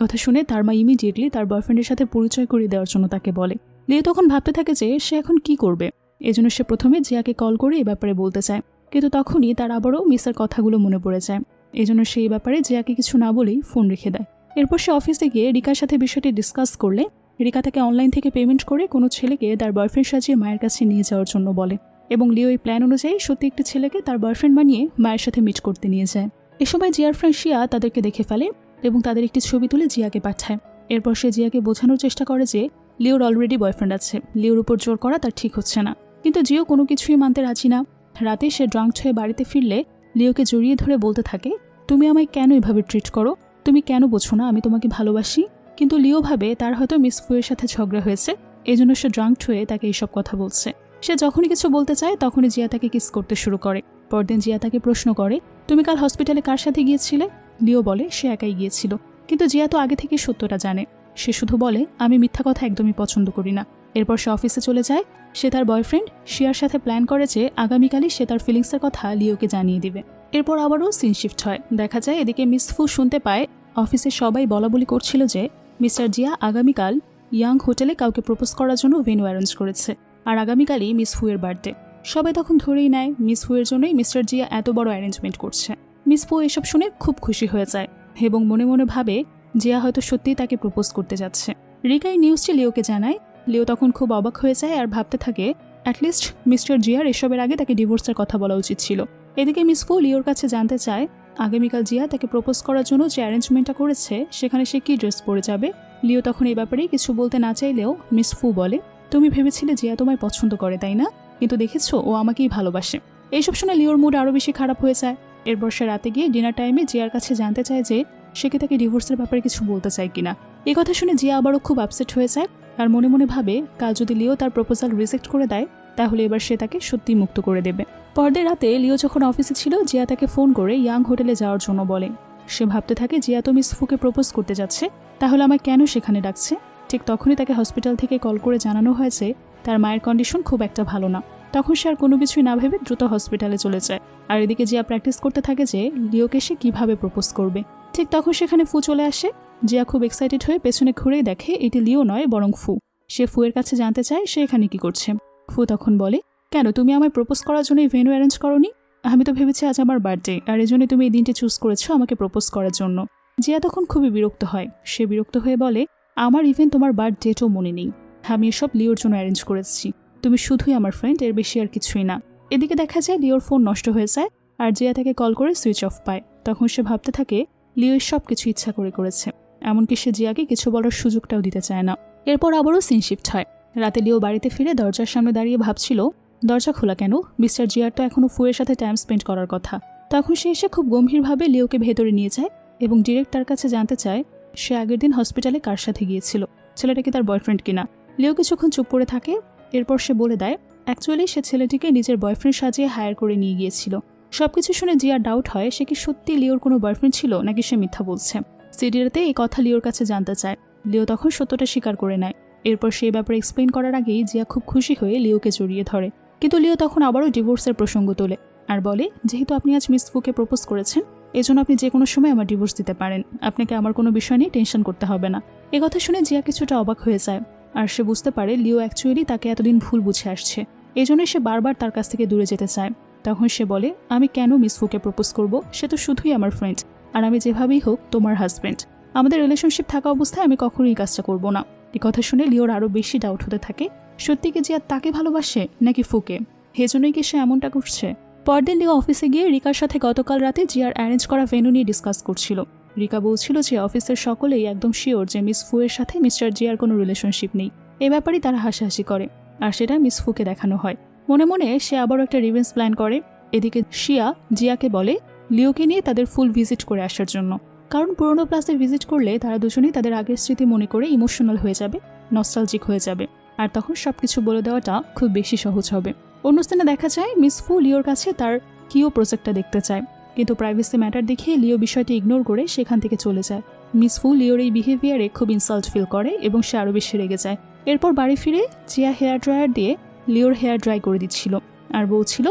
কথা শুনে তার মা ইমিডিয়েটলি তার বয়ফ্রেন্ডের সাথে পরিচয় করিয়ে দেওয়ার জন্য তাকে বলে। লিও তখন ভাবতে থাকে যে সে এখন কি করবে। এজন্য সে প্রথমে জিয়াকে কল করে এই ব্যাপারে বলতে চায়, কিন্তু তখনই তার আবারও মিসের কথাগুলো মনে পড়ে যায়। এজন্য সেই ব্যাপারে জিয়াকে কিছু না বলেই ফোন রেখে দেয়। এরপর সে অফিসে গিয়ে রিকার সাথে বিষয়টি ডিসকাস করলে রিকা তাকে অনলাইন থেকে পেমেন্ট করে কোনো ছেলেকে তার বয়ফ্রেন্ড সাজিয়ে মায়ের কাছে নিয়ে যাওয়ার জন্য বলে এবং লিও এই প্ল্যান অনুযায়ী সত্যি একটি ছেলেকে তার বয়ফ্রেন্ড বানিয়ে মায়ের সাথে মিট করতে নিয়ে যায়। এ সময় জিয়ার ফ্রেন্ড শিয়া তাদেরকে দেখে ফেলে এবং তাদের একটি ছবি তুলে জিয়াকে পাঠায়। এরপর সে জিয়াকে বোঝানোর চেষ্টা করে যে লিওর অলরেডি বয়ফ্রেন্ড আছে, লিওর উপর জোর করা তার ঠিক হচ্ছে না। কিন্তু জিও কোনো কিছুই মানতে রাজি না। রাতে সে ড্রাঙ্ক হয়ে বাড়িতে ফিরলে লিওকে জড়িয়ে ধরে বলতে থাকে তুমি আমায় কেন এভাবে ট্রিট করো, তুমি কেন বোঝো না আমি তোমাকে ভালোবাসি। কিন্তু লিও ভাবে তার হয়তো মিস ফুয়ের সাথে ঝগড়া হয়েছে, এজন্য সে ড্রাঙ্ক হয়ে তাকে এইসব কথা বলছে। সে যখনই কিছু বলতে চায় তখনই জিয়া তাকে কিস করতে শুরু করে। পরদিন জিয়া তাকে প্রশ্ন করে তুমি কাল হসপিটালে কার সাথে গিয়েছিলে। লিও বলে সে একাই গিয়েছিল, কিন্তু জিয়া তো আগে থেকে সত্যটা জানে। সে শুধু বলে আমি মিথ্যা কথা একদমই পছন্দ করি না। এরপর সে অফিসে চলে যায়। সে তার বয়ফ্রেন্ড শিয়ার সাথে প্ল্যান করে যে আগামীকালই সে তার ফিলিংসের কথা লিওকে জানিয়ে দিবে। এরপর আবারও সিন শিফট হয়। দেখা যায় এদিকে মিস ফু শুনতে পায় অফিসে সবাই বলাবলি করছিল যে মিস্টার জিয়া আগামীকাল ইয়াং হোটেলে কাউকে প্রপোজ করার জন্য ভেন্যু অ্যারেঞ্জ করেছে, আর আগামীকালই মিস ফুয়ের বার্থডে। সবাই তখন ধরেই নেয় মিস ফুয়ের জন্যই মিস্টার জিয়া এত বড় অ্যারেঞ্জমেন্ট করছে। মিস ফু এসব শুনে খুব খুশি হয়ে যায় এবং মনে মনে ভাবে জিয়া হয়তো সত্যিই তাকে প্রপোজ করতে যাচ্ছে। রিকা এই নিউজটি লিওকে জানায়। লিও তখন খুব অবাক হয়ে যায় আর ভাবতে থাকে অ্যাটলিস্ট মিস্টার জিয়ার এসবের আগে তাকে ডিভোর্সের কথা বলা উচিত ছিল। এদিকে মিস ফু লিওর কাছে জানতে চায় আগামীকাল জিয়া তাকে প্রপোজ করার জন্য যে অ্যারেঞ্জমেন্টটা করেছে সেখানে সে কি ড্রেস পরে যাবে। লিও তখন এই ব্যাপারে কিছু বলতে না চাইলেও মিস ফু বলে তুমি ভেবেছিলে জিয়া তোমায় পছন্দ করে তাই না, কিন্তু দেখেছো ও আমাকেই ভালোবাসে। এইসব শুনে লিওর মুড আরও বেশি খারাপ হয়ে যায়। এরপর সে রাতে গিয়ে ডিনার টাইমে জিয়ার কাছে জানতে চায় যে সে কি তাকে ডিভোর্সের ব্যাপারে কিছু বলতে চায় কিনা। এই কথা শুনে জিয়া আবারও খুব আপসেট হয়ে যায় আর মনে মনে ভাবে কাল যদি লিও তার প্রপোজাল রিজেক্ট করে দেয় তাহলে এবার সে তাকে সত্যি মুক্ত করে দেবে। পরদিন রাতে লিও যখন অফিসে ছিল জিয়া তাকে ফোন করে ইয়াং হোটেলে যাওয়ার জন্য বলে। সে ভাবতে থাকে জিয়া তো মিস ফুকে প্রপোজ করতে যাচ্ছে, তাহলে আমায় কেন সেখানে ডাকছে। ঠিক তখনই তাকে হসপিটাল থেকে কল করে জানানো হয়েছে তার মায়ের কন্ডিশন খুব একটা ভালো না। তখন সে আর কোনো কিছুই না ভেবে দ্রুত হসপিটালে চলে যায়। আর এদিকে জিয়া প্র্যাকটিস করতে থাকে যে লিওকে সে কীভাবে প্রপোজ করবে। ঠিক তখন সেখানে ফু চলে আসে। জিয়া খুব এক্সাইটেড হয়ে পেছনে ঘুরেই দেখে এটি লিও নয় বরং ফু। সে ফুয়ের কাছে জানতে চায় সে এখানে কি করছে। ফু তখন বলে কেন তুমি আমায় প্রপোজ করার জন্য এই ভেন্যু অ্যারেঞ্জ করোনি? আমি তো ভেবেছি আজ আমার বার্থডে আর এই জন্যই তুমি এই দিনটি চুজ করেছো আমাকে প্রপোজ করার জন্য। জিয়া তখন খুবই বিরক্ত হয়। সে বিরক্ত হয়ে বলে, আমার ইভেন তোমার বার্থ ডেটও মনে নেই। আমি এসব লিওর জন্য অ্যারেঞ্জ করেছি। তুমি শুধুই আমার ফ্রেন্ড, এর বেশি আর কিছুই না। এদিকে দেখা যায় লিওর ফোন নষ্ট হয়ে যায় আর জিয়া তাকে কল করে সুইচ অফ পায়। তখন সে ভাবতে থাকে লিও সব কিছু ইচ্ছা করে করেছে, এমনকি সে জিয়াকে কিছু বলার সুযোগটাও দিতে চায় না। এরপর আবারও সিন শিফট হয়। রাতে লিও বাড়িতে ফিরে দরজার সামনে দাঁড়িয়ে ভাবছিল, দরজা খোলা কেন? মিস্টার জিয়ার তো এখনও ফুয়ের সাথে টাইম স্পেন্ড করার কথা। তখন সে এসে খুব গম্ভীরভাবে লিওকে ভেতরে নিয়ে যায় এবং ডিরেক্ট তার কাছে জানতে চায় সে আগের দিন হসপিটালে কার সাথে গিয়েছিল, ছেলেটা কি তার বয়ফ্রেন্ড কিনা। লিও কিছুক্ষণ চুপ করে থাকে। এরপর সে বলে দেয় অ্যাকচুয়ালি সে ছেলেটিকে নিজের বয়ফ্রেন্ড সাজিয়ে হায়ার করে নিয়ে গিয়েছিল। সবকিছু শুনে জিয়ার ডাউট হয় সে কি সত্যি লিওর কোনো বয়ফ্রেন্ড ছিল নাকি সে মিথ্যা বলছে। সিডিরাতে এই কথা লিওর কাছে জানতে চায়। লিও তখন সত্যটা স্বীকার করে নেয়। এরপর সেই ব্যাপারে এক্সপ্লেন করার আগেই জিয়া খুব খুশি হয়ে লিওকে জড়িয়ে ধরে। কিন্তু লিও তখন আবারও ডিভোর্সের প্রসঙ্গ তোলে আর বলে, যেহেতু আপনি আজ মিস ফুকে প্রপোজ করেছেন, এজন্য আপনি যে কোনো সময় আমার ডিভোর্স দিতে পারেন। আপনাকে আমার কোনো বিষয় নিয়ে টেনশন করতে হবে না। কথা শুনে জিয়া কিছুটা অবাক হয়ে যায় আর সে বুঝতে পারে লিও অ্যাকচুয়ালি তাকে এতদিন ভুল বুঝে আসছে। এজন্যই সে বারবার তার কাছ থেকে দূরে যেতে চায়। তখন সে বলে, আমি কেন মিস ফুকে প্রপোজ করব? সে তো শুধুই আমার ফ্রেন্ড, আর আমি যেভাবেই হোক তোমার হাজব্যান্ড। আমাদের রিলেশনশিপ থাকা অবস্থায় আমি কখনোই কাজটা করব না। কথা শুনে লিওর আরও বেশি ডাউট হতে থাকে, সত্যি কি জিয়া তাকে ভালোবাসে নাকি ফুকে? সেজন্যই কি সে এমনটা করছে? পরদিন লিও অফিসে গিয়ে রিকার সাথে গতকাল রাতে জিয়ার অ্যারেঞ্জ করা ভেন্যু নিয়ে ডিসকাস করছিল। রিকা বলছিল যে অফিসের সকলেই একদম শিওর যে মিস ফুয়ের সাথে মিস্টার জিয়ার কোনো রিলেশনশিপ নেই। এ ব্যাপারেই তারা হাসাহাসি করে আর সেটা মিস ফুকে দেখানো হয়। মনে মনে সে আবারও একটা রিভেঞ্জ প্ল্যান করে। এদিকে শিয়া জিয়াকে বলে লিওকে নিয়ে তাদের ফুল ভিজিট করে আসার জন্য, কারণ পুরোনো প্লাসে ভিজিট করলে তারা দুজনেই তাদের আগের স্মৃতি মনে করে ইমোশনাল হয়ে যাবে, নস্টালজিক হয়ে যাবে, আর তখন সবকিছু বলে দেওয়াটা খুব বেশি সহজ হবে। অন্য স্থানে দেখা যায় মিস ফু লিওর কাছে তার কিও প্রজেক্টটা দেখতে চায়, কিন্তু প্রাইভেসি ম্যাটার দেখিয়ে লিও বিষয়টি ইগনোর করে সেখান থেকে চলে যায়। মিস ফু লিওর এই বিহেভিয়ারে খুব ইনসাল্ট ফিল করে এবং সে আরও বেশি রেগে যায়। এরপর বাড়ি ফিরে জিয়া হেয়ার ড্রায়ার দিয়ে লিওর হেয়ার ড্রাই করে দিচ্ছিল আর বলছিল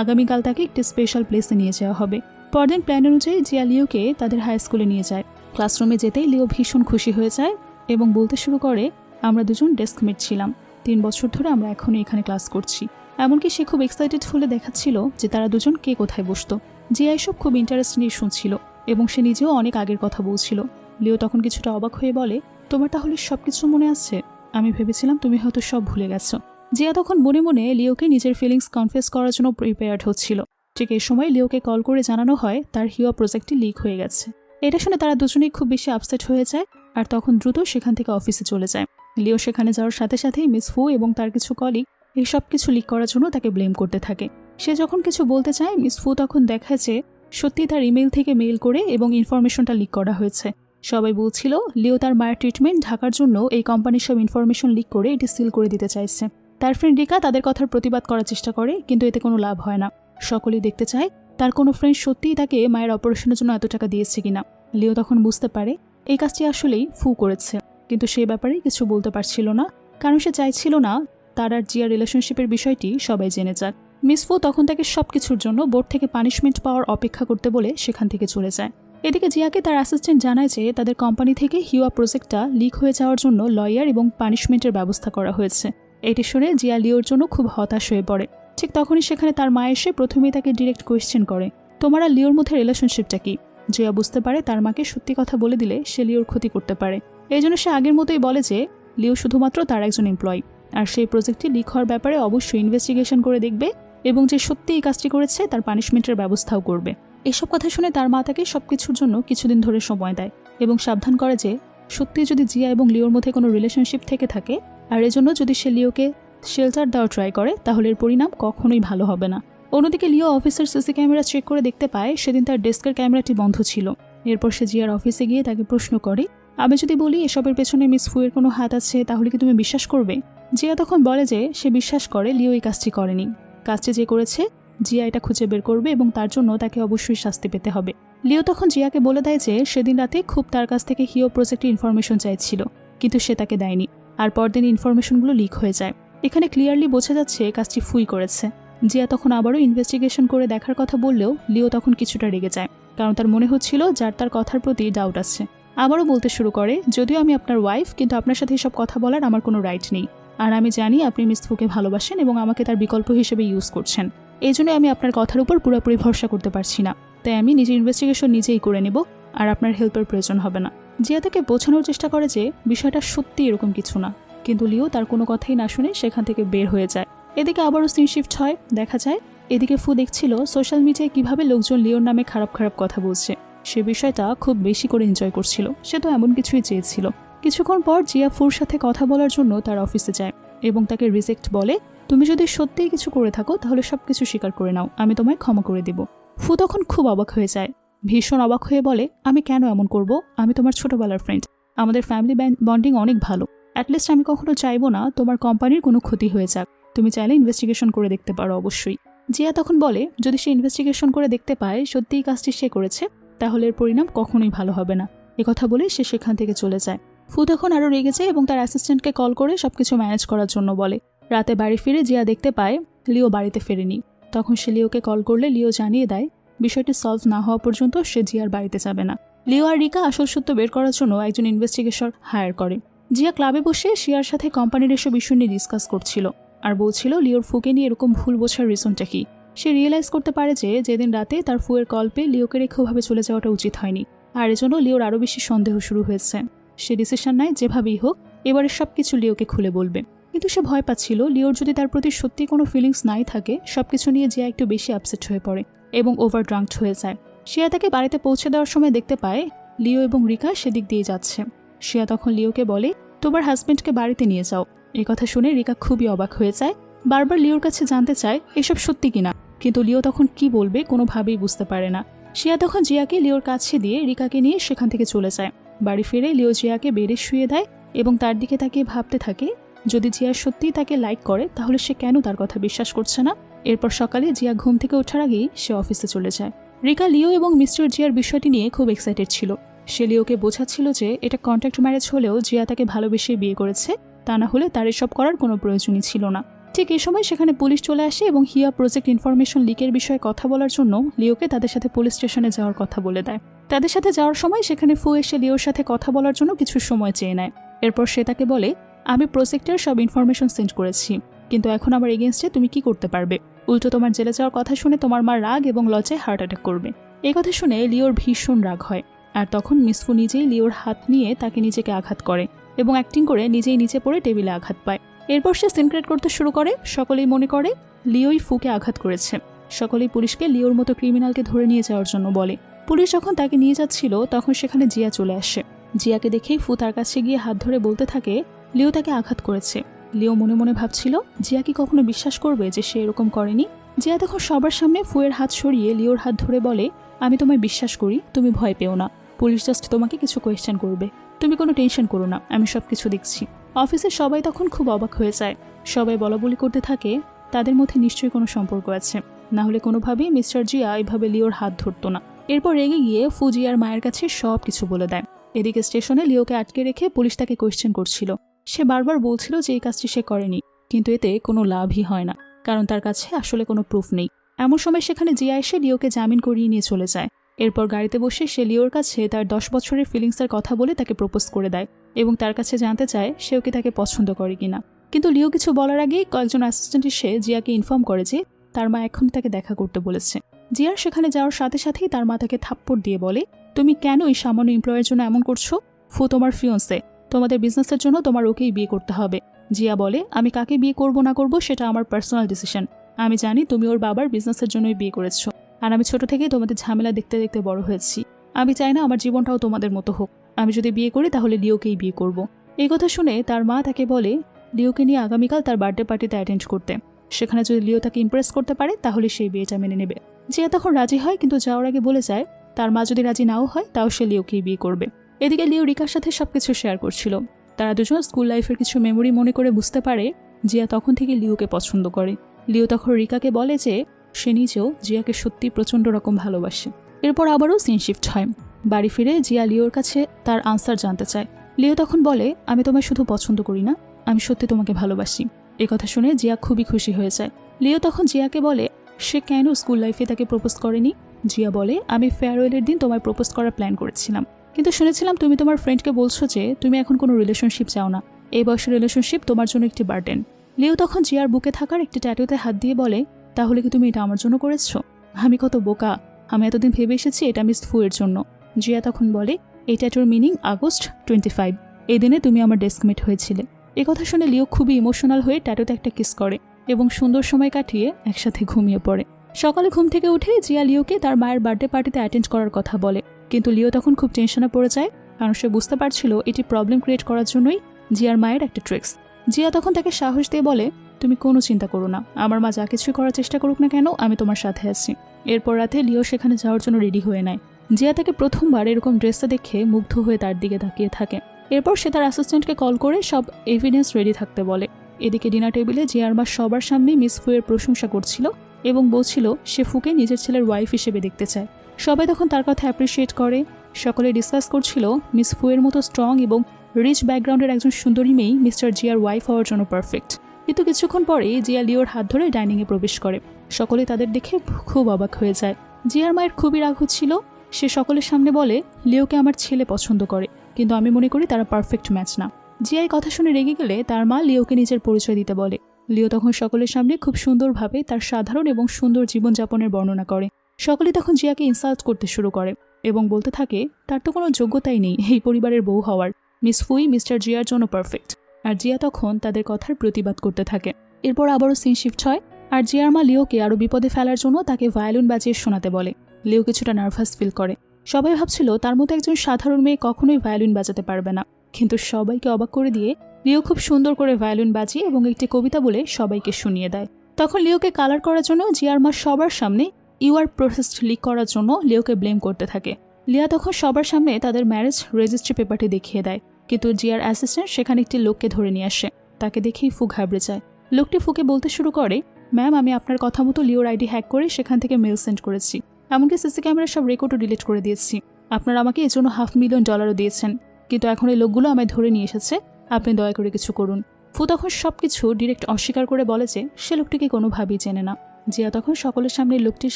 আগামীকাল তাকে একটি স্পেশাল প্লেসে নিয়ে যাওয়া হবে। পরদিন প্ল্যান অনুযায়ী জিয়া লিওকে তাদের হাই স্কুলে নিয়ে যায়। ক্লাসরুমে যেতেই লিও ভীষণ খুশি হয়ে যায় এবং বলতে শুরু করে, আমরা দুজন ডেস্কমেট ছিলাম, 3 বছর ধরে আমরা এখনই এখানে ক্লাস করছি। এমনকি সে খুব এক্সাইটেড হলে দেখাচ্ছিল যে তারা দুজন কে কোথায় বসতো। জিয়া এসব খুব ইন্টারেস্ট নিয়ে শুনছিল এবং সে নিজেও অনেক আগের কথা বলছিল। লিও তখন কিছুটা অবাক হয়ে বলে, তোমার তাহলে সবকিছু মনে আছে? আমি ভেবেছিলাম তুমি হয়তো সব ভুলে গেছো। জিয়া তখন মনে মনে লিওকে নিজের ফিলিংস কনফেস করার জন্য প্রিপেয়ার্ড হচ্ছিল। ঠিক এই সময় লিওকে কল করে জানানো হয় তার হিওয়া প্রজেক্টটি লিক হয়ে গেছে। এটা শুনে তারা দুজনেই খুব বেশি আপসেট হয়ে যায় আর তখন দ্রুত সেখান থেকে অফিসে চলে যায়। লিও সেখানে যাওয়ার সাথে সাথেই মিস ফু এবং তার কিছু কলিগ এই সব কিছু লিক করার জন্য তাকে ব্লেম করতে থাকে। সে যখন কিছু বলতে চায় মিস ফু তখন দেখায় যে সত্যি তার ইমেল থেকে মেইল করে এবং ইনফরমেশনটা লিক করা হয়েছে। সবাই বলছিল লিও তার মায়ের ট্রিটমেন্ট ঢাকার জন্য এই কোম্পানির সব ইনফরমেশন লিক করে এটি সিল করে দিতে চাইছে। তার ফ্রেন্ড রিকা তাদের কথার প্রতিবাদ করার চেষ্টা করে, কিন্তু এতে কোনো লাভ হয় না। সকলেই দেখতে চায় তার কোনো ফ্রেন্ড সত্যিই তাকে মায়ের অপারেশনের জন্য এত টাকা দিয়েছে কিনা। লিও তখন বুঝতে পারে এই কাজটি আসলেই ফু করেছে, কিন্তু সে ব্যাপারে কিছু বলতে পারছিল না, কারণ সে চাইছিল না তার আর জিয়ার রিলেশনশিপের বিষয়টি সবাই জেনে যাক। মিস ফু তখন তাকে সব কিছুর জন্য বোর্ড থেকে পানিশমেন্ট পাওয়ার অপেক্ষা করতে বলে সেখান থেকে চলে যায়। এদিকে জিয়াকে তার অ্যাসিস্ট্যান্ট জানায় যে তাদের কোম্পানি থেকে হিওয়া প্রজেক্টটা লিক হয়ে যাওয়ার জন্য লয়ার এবং পানিশমেন্টের ব্যবস্থা করা হয়েছে। এটি শুনে জিয়া লিওর জন্য খুব হতাশ হয়ে পড়ে। ঠিক তখনই সেখানে তার মা এসে প্রথমেই তাকে ডিরেক্ট কোয়েশ্চেন করে, তোমার আর লিওর মধ্যে রিলেশনশিপটা কি? জিয়া বুঝতে পারে তার মাকে সত্যি কথা বলে দিলে সে লিওর ক্ষতি করতে পারে। এই জন্য সে আগের মতোই বলে যে লিও শুধুমাত্র তার একজন এমপ্লয়ি, আর সেই প্রজেক্টটি লিক হওয়ার ব্যাপারে অবশ্যই ইনভেস্টিগেশন করে দেখবে এবং যে সত্যি এই কাজটি করেছে তার পানিশমেন্টের ব্যবস্থাও করবে। এসব কথা শুনে তার মা তাকে সবকিছুর জন্য কিছুদিন ধরে সময় দেয় এবং সাবধান করে যে সত্যি যদি জিয়া এবং লিওর মধ্যে কোনো রিলেশনশিপ থেকে থাকে আর এজন্য যদি সে লিওকে শেল্টার দেওয়ার ট্রাই করে তাহলে এর পরিণাম কখনোই ভালো হবে না। অন্যদিকে লিও অফিসের সিসি ক্যামেরা চেক করে দেখতে পায় সেদিন তার ডেস্কের ক্যামেরাটি বন্ধ ছিল। এরপর সে জিয়ার অফিসে গিয়ে তাকে প্রশ্ন করে, আমি যদি বলি এসবের পেছনে মিস ফুয়ের কোনো হাত আছে তাহলে কি তুমি বিশ্বাস করবে? জিয়া তখন বলে যে সে বিশ্বাস করে লিও এই কাজটি করেনি। কাজটি যে করেছে জিয়া এটা খুঁজে বের করবে এবং তার জন্য তাকে অবশ্যই শাস্তি পেতে হবে। লিও তখন জিয়াকে বলে দেয় যে সেদিন রাতে খুব তার কাছ থেকে হিও প্রজেক্টের ইনফরমেশন চাইছিল, কিন্তু সে তাকে দেয়নি, আর পরদিন ইনফরমেশনগুলো লিক হয়ে যায়। এখানে ক্লিয়ারলি বোঝা যাচ্ছে কাজটি ফুই করেছে। জিয়া তখন আবারও ইনভেস্টিগেশন করে দেখার কথা বললেও লিও তখন কিছুটা রেগে যায়, কারণ তার মনে হচ্ছিল যার তার কথার প্রতি ডাউট আছে। আবারও বলতে শুরু করে, যদিও আমি আপনার ওয়াইফ, কিন্তু আপনার সাথে এসব কথা বলার আমার কোনো রাইট নেই, আর আমি জানি আপনি মিস ফুকে ভালোবাসেন এবং আমাকে তার বিকল্প হিসেবে ইউজ করছেন। এই জন্য আমি আপনার কথার উপর পুরোপুরি ভরসা করতে পারছি না, তাই আমি নিজের ইনভেস্টিগেশন নিজেই করে নেব, আর আপনার হেল্পের প্রয়োজন হবে না। জিয়া তাকে বোঝানোর চেষ্টা করে যে বিষয়টা সত্যি এরকম কিছু না, কিন্তু লিও তার কোনো কথাই না শুনে সেখান থেকে বের হয়ে যায়। এদিকে আবারও সিন শিফট হয়, দেখা যায় এদিকে ফু দেখছিল সোশ্যাল মিডিয়ায় কিভাবে লোকজন লিওর নামে খারাপ খারাপ কথা বলছে। সে বিষয়টা খুব বেশি করে এনজয় করছিল, সে তো এমন কিছুই চেয়েছিল। কিছুক্ষণ পর জিয়া ফুর সাথে কথা বলার জন্য তার অফিসে যায় এবং তাকে রিজেক্ট বলে, তুমি যদি সত্যিই কিছু করে থাকো তাহলে সবকিছু স্বীকার করে নাও, আমি তোমায় ক্ষমা করে দিব। ফু তখন খুব অবাক হয়ে যায়, ভীষণ অবাক হয়ে বলে, আমি কেন এমন করব? আমি তোমার ছোটবেলার ফ্রেন্ড, আমাদের ফ্যামিলি বন্ডিং অনেক ভালো। অ্যাটলিস্ট আমি কখনো চাইবো না তোমার কোম্পানির কোনো ক্ষতি হয়ে যাক। তুমি চাইলে ইনভেস্টিগেশন করে দেখতে পারো অবশ্যই। জিয়া তখন বলে, যদি সে ইনভেস্টিগেশন করে দেখতে পায় সত্যিই কাজটি সে করেছে তাহলে এর পরিণাম কখনোই ভালো হবে না। একথা বলে সে সেখান থেকে চলে যায়। ফু তখন আরও রেগে যায় এবং তার অ্যাসিস্ট্যান্টকে কল করে সবকিছু ম্যানেজ করার জন্য বলে। রাতে বাড়ি ফিরে জিয়া দেখতে পায় লিও বাড়িতে ফেরেনি। তখন সে লিওকে কল করলে লিও জানিয়ে দেয় বিষয়টি সলভ না হওয়া পর্যন্ত সে জিয়ার বাড়িতে যাবে না। লিও আর রিকা আসল সত্য বের করার জন্য একজন ইনভেস্টিগেশন হায়ার করে। জিয়া ক্লাবে বসে শিয়ার সাথে কোম্পানির এসব বিষয় নিয়ে ডিসকাস করছিল আর বলছিল লিওর ফুকে নিয়ে এরকম ভুল বোঝার রিজনটা কি। সে রিয়েলাইজ করতে পারে যে যেদিন রাতে তার ফুয়ের কল পেয়ে লিওকে রেখে ওভাবে চলে যাওয়াটা উচিত হয়নি, আর এজন্য লিওর আরও বেশি সন্দেহ শুরু হয়েছে। সে ডিসিশন নেয় যেভাবেই হোক এবারে সবকিছু লিওকে খুলে বলবে, কিন্তু সে ভয় পাচ্ছিল লিওর যদি তার প্রতি সত্যি কোনো ফিলিংস নাই থাকে সবকিছু নিয়ে জিয়া একটু বেশি আপসেট হয়ে পড়ে এবং ওভার ড্রাঙ্কড হয়ে যায়। শিয়া তাকে বাড়িতে পৌঁছে দেওয়ার সময় দেখতে পায় লিও এবং রিকা সেদিক দিয়ে যাচ্ছে। শিয়া তখন লিওকে বলে, তোমার হাজবেন্ডকে বাড়িতে নিয়ে যাও। এই কথা শুনে রিকা খুবই অবাক হয়ে যায়, বারবার লিওর কাছে জানতে চায় এসব সত্যি কিনা, কিন্তু লিও তখন কি বলবে কোনোভাবেই বুঝতে পারে না। শিয়া তখন জিয়াকে লিওর কাছে দিয়ে রিকাকে নিয়ে সেখান থেকে চলে যায়। বাড়ি ফিরে লিও জিয়াকে বেডে শুয়ে দেয় এবং তার দিকে তাকিয়ে ভাবতে থাকে যদি জিয়া সত্যিই তাকে লাইক করে তাহলে সে কেন তার কথা বিশ্বাস করছে না। এরপর সকালে জিয়া ঘুম থেকে ওঠার আগেই সে অফিসে চলে যায়। রিকা লিও এবং মিস্টার জিয়ার বিষয়টি নিয়ে খুব এক্সাইটেড ছিল। সে লিওকে বোঝাচ্ছিল যে এটা কন্ট্রাক্ট ম্যারেজ হলেও জিয়া তাকে ভালোবেসে বিয়ে করেছে, তা না হলে তার এসব করার কোনো প্রয়োজনই ছিল না। ঠিক এই সময় সেখানে পুলিশ চলে আসে এবং হিয়া প্রজেক্ট ইনফরমেশন লিকের বিষয়ে কথা বলার জন্য লিওকে তাদের সাথে পুলিশ স্টেশনে যাওয়ার কথা বলে দেয়। তাদের সাথে যাওয়ার সময় সেখানে ফু এসে লিওর সাথে কথা বলার জন্য কিছু সময় চেয়ে নেয়। এরপর সে তাকে বলে, আমি প্রজেক্টের সব ইনফরমেশন সেন্ড করেছি, কিন্তু এখন আমার এগেনস্টে তুমি কি করতে পারবে? উল্টো তোমার জেলে যাওয়ার কথা শুনে তোমার মা রাগ এবং লজ্জায় হার্ট অ্যাটাক করবে। এই কথা শুনে লিওর ভীষণ রাগ হয়, আর তখন মিস ফু নিজেই লিওর হাত নিয়ে তাকে নিজেকে আঘাত করে এবং অ্যাক্টিং করে নিজেই নিচে পড়ে টেবিলে আঘাত পায়। এরপর সে সিন ক্রিয়েট করতে শুরু করে। সকলেই মনে করে লিওই ফুকে আঘাত করেছে। সকলেই পুলিশকে লিওর মতো ক্রিমিনালকে ধরে নিয়ে যাওয়ার জন্য বলে। পুলিশ যখন তাকে নিয়ে যাচ্ছিল তখন সেখানে জিয়া চলে আসে। জিয়াকে দেখেই ফু তার কাছে গিয়ে হাত ধরে বলতে থাকে লিও তাকে আঘাত করেছে। লিও মনে মনে ভাবছিল জিয়া কি কখনো বিশ্বাস করবে যে সে এরকম করেনি। জিয়া তখন সবার সামনে ফুয়ের হাত সরিয়ে লিওর হাত ধরে বলে, আমি তোমায় বিশ্বাস করি, তুমি ভয় পেও না, পুলিশ জাস্ট তোমাকে কিছু কোয়েশ্চেন করবে, তুমি কোনো টেনশন করো না, আমি সব কিছু দেখছি। অফিসের সবাই তখন খুব অবাক হয়ে যায়। সবাই বলাবলি করতে থাকে তাদের মধ্যে নিশ্চয়ই কোনো সম্পর্ক আছে, না হলে কোনোভাবেই মিস্টার জিয়া এইভাবে লিওর হাত ধরতো না। এরপর রেগে গিয়ে ফু জিয়ার মায়ের কাছে সব কিছু বলে দেয়। এদিকে স্টেশনে লিওকে আটকে রেখে পুলিশ তাকে কোয়েশ্চেন করছিল। সে বারবার বলছিল যে এই কাজটি সে করেনি, কিন্তু এতে কোনো লাভই হয় না, কারণ তার কাছে আসলে কোনো প্রুফ নেই। এমন সময় সেখানে জিয়া এসে লিওকে জামিন করিয়ে নিয়ে চলে যায়। এরপর গাড়িতে বসে সে লিওর কাছে তার 10 বছরের ফিলিংসের কথা বলে তাকে প্রপোজ করে দেয় এবং তার কাছে জানতে চায় সেও কি তাকে পছন্দ করে কিনা। কিন্তু লিও কিছু বলার আগেই কয়েকজন অ্যাসিস্ট্যান্ট এসে জিয়াকে ইনফর্ম করে যে তার মা এখনই তাকে দেখা করতে বলেছে। জিয়ার সেখানে যাওয়ার সাথে সাথেই তার মা তাকে থাপ্পড় দিয়ে বলে, তুমি কেন এই সামান্য এমপ্লয়ের জন্য এমন করছো? ফু তোমার ফিয়ন্সে, তোমাদের বিজনেসের জন্য তোমার ওকেই বিয়ে করতে হবে। জিয়া বলে, আমি কাকে বিয়ে করব না করব সেটা আমার পার্সোনাল ডিসিশন। আমি জানি তুমি ওর বাবার বিজনেসের জন্যই বিয়ে করেছো, আর আমি ছোট থেকেই তোমাদের ঝামেলা দেখতে দেখতে বড় হয়েছি। আমি চাই না আমার জীবনটাও তোমাদের মতো হোক। আমি যদি বিয়ে করি তাহলে লিওকেই বিয়ে করব। এই কথা শুনে তার মা তাকে বলে লিওকে নিয়ে আগামীকাল তার বার্থডে পার্টিতে অ্যাটেন্ড করতে। সেখানে যদি লিও তাকে ইমপ্রেস করতে পারে তাহলে সেই বিয়েটা মেনে নেবে। জিয়া তখন রাজি হয়, কিন্তু যাওয়ার আগে বলে যায় তার মা যদি রাজি নাও হয় তাও সে লিওকেই বিয়ে করবে। এদিকে লিও রিকার সাথে সবকিছু শেয়ার করছিল। তারা দুজন স্কুল লাইফের কিছু মেমোরি মনে করে বুঝতে পারে জিয়া তখন থেকে লিওকে পছন্দ করে। লিও তখন রিকাকে বলে যে সে নিজেও জিয়াকে সত্যি প্রচণ্ড রকম ভালোবাসে। এরপর আবারও সিন শিফট হয়। বাড়ি ফিরে জিয়া লিওর কাছে তার আনসার জানতে চায়। লিও তখন বলে, আমি তোমায় শুধু পছন্দ করি না, আমি সত্যি তোমাকে ভালোবাসি। এই কথা শুনে জিয়া খুবই খুশি হয়ে যায়। লিও তখন জিয়াকে বলে সে কেন স্কুল লাইফে তাকে প্রপোজ করেনি। জিয়া বলে, আমি ফেয়ারওয়েলের দিন তোমায় প্রপোজ করার প্ল্যান করেছিলাম, কিন্তু শুনেছিলাম তুমি তোমার ফ্রেন্ডকে বলছো যে তুমি এখন কোনো রিলেশনশিপ চাও না, এই বয়সের রিলেশনশিপ তোমার জন্য একটি বার্ডেন। লিও তখন জিয়ার বুকে থাকার একটি ট্যাটুতে হাত দিয়ে বলে, তাহলে কি তুমি এটা আমার জন্য করেছো? আমি কত বোকা, আমি এতদিন ভেবে এসেছি এটা মিস ফুয়ের জন্য। জিয়া তখন বলে, এই ট্যাটুর মিনিং আগস্ট 25, এই দিনে তুমি আমার ডেস্কমেট হয়েছিলে। কথা শুনে লিও খুবই ইমোশনাল হয়ে ট্যাটুতে একটা কিস করে এবং সুন্দর সময় কাটিয়ে একসাথে ঘুমিয়ে পড়ে। সকালে ঘুম থেকে উঠে জিয়া লিওকে তার মায়ের বার্থডে পার্টিতে অ্যাটেন্ড করার কথা বলে, কিন্তু লিও তখন খুব টেনশনে পড়ে যায়, কারণ সে বুঝতে পারছিল এটি প্রবলেম ক্রিয়েট করার জন্যই জিয়ার মায়ের একটা ট্রিক্স। জিয়া তখন তাকে সাহস দিয়ে বলে, তুমি কোনো চিন্তা করো না, আমার মা যা কিছুই করার চেষ্টা করুক না কেন আমি তোমার সাথে আছি। এরপর রাতে লিও সেখানে যাওয়ার জন্য রেডি হয়ে নেয়। জিয়া তাকে প্রথমবার এরকম ড্রেসটা দেখে মুগ্ধ হয়ে তার দিকে তাকিয়ে থাকে। এরপর সে তার অ্যাসিস্ট্যান্টকে কল করে সব এভিডেন্স রেডি থাকতে বলে। এদিকে ডিনার টেবিলে জিয়ার মা সবার সামনে মিস ফুয়ের প্রশংসা করছিল এবং বলছিল সে ফুকে নিজের ছেলের ওয়াইফ হিসেবে দেখতে চায়। সবাই তখন তার কথা অ্যাপ্রিসিয়েট করে। সকলে ডিসকাস করছিল মিস ফুয়ের মতো স্ট্রং এবং রিচ ব্যাকগ্রাউন্ডের একজন সুন্দরী মেয়ে মিস্টার জিয়ার ওয়াইফ হওয়ার জন্য পারফেক্ট। কিন্তু কিছুক্ষণ পরে জিয়া লিওর হাত ধরে ডাইনিংয়ে প্রবেশ করে। সকলে তাদের দেখে খুব অবাক হয়ে যায়। জিয়ার মায়ের খুবই রাগ হচ্ছিল। সে সকলের সামনে বলে, লিওকে আমার ছেলে পছন্দ করে, কিন্তু আমি মনে করি তারা পারফেক্ট ম্যাচ না। জিয়া এই কথা শুনে রেগে গেলে তার মা লিওকে নিজের পরিচয় দিতে বলে। লিও তখন সকলের সামনে খুব সুন্দরভাবে তার সাধারণ এবং সুন্দর জীবনযাপনের বর্ণনা করে। সকলে তখন জিয়াকে ইনসাল্ট করতে শুরু করে এবং বলতে থাকে তার তো কোনো যোগ্যতাই নেই এই পরিবারের বউ হওয়ার, মিস ফুই মিস্টার জিয়ার জন্য পারফেক্ট। আর জিয়া তখন তাদের কথার প্রতিবাদ করতে থাকে। এরপর আবারও সিন শিফট হয় আর জিয়ার মা লিওকে আরও বিপদে ফেলার জন্য তাকে ভায়োলিন বাজিয়ে শোনাতে বলে। লিও কিছুটা নার্ভাস ফিল করে। সবাই ভাবছিল তার মতো একজন সাধারণ মেয়ে কখনোই ভায়োলিন বাজাতে পারবে না, কিন্তু সবাইকে অবাক করে দিয়ে লিও খুব সুন্দর করে ভায়োলিন বাজিয়ে এবং একটি কবিতা বলে সবাইকে শুনিয়ে দেয়। তখন লিওকে কালার করার জন্য জিয়ার মা সবার সামনে ইউ আর প্রসেসড লিক করার জন্য লিওকে ব্লেম করতে থাকে। লিয়া তখন সবার সামনে তাদের ম্যারেজ রেজিস্ট্রি পেপারটি দেখিয়ে দেয়, কিন্তু জিয়ার অ্যাসিস্ট্যান্ট সেখানে একটি লোককে ধরে নিয়ে আসে। তাকে দেখেই ফু ঘাবড়ে যায়। লোকটি ফুকে বলতে শুরু করে, ম্যাম আমি আপনার কথা মতো লিওর আইডি হ্যাক করে সেখান থেকে মেল সেন্ড করেছি, এমনকি সিসি ক্যামেরার সব রেকর্ডও ডিলিট করে দিয়েছি। আপনারা আমাকে এর জন্য $500,000 দিয়েছেন, কিন্তু এখন এই লোকগুলো আমায় ধরে নিয়ে এসেছে, আপনি দয়া করে কিছু করুন। ফু তখন সবকিছু ডিরেক্ট অস্বীকার করে বলে যে সে লোকটিকে কোনোভাবেই চেনে না। জিয়া তখন সকলের সামনে লোকটির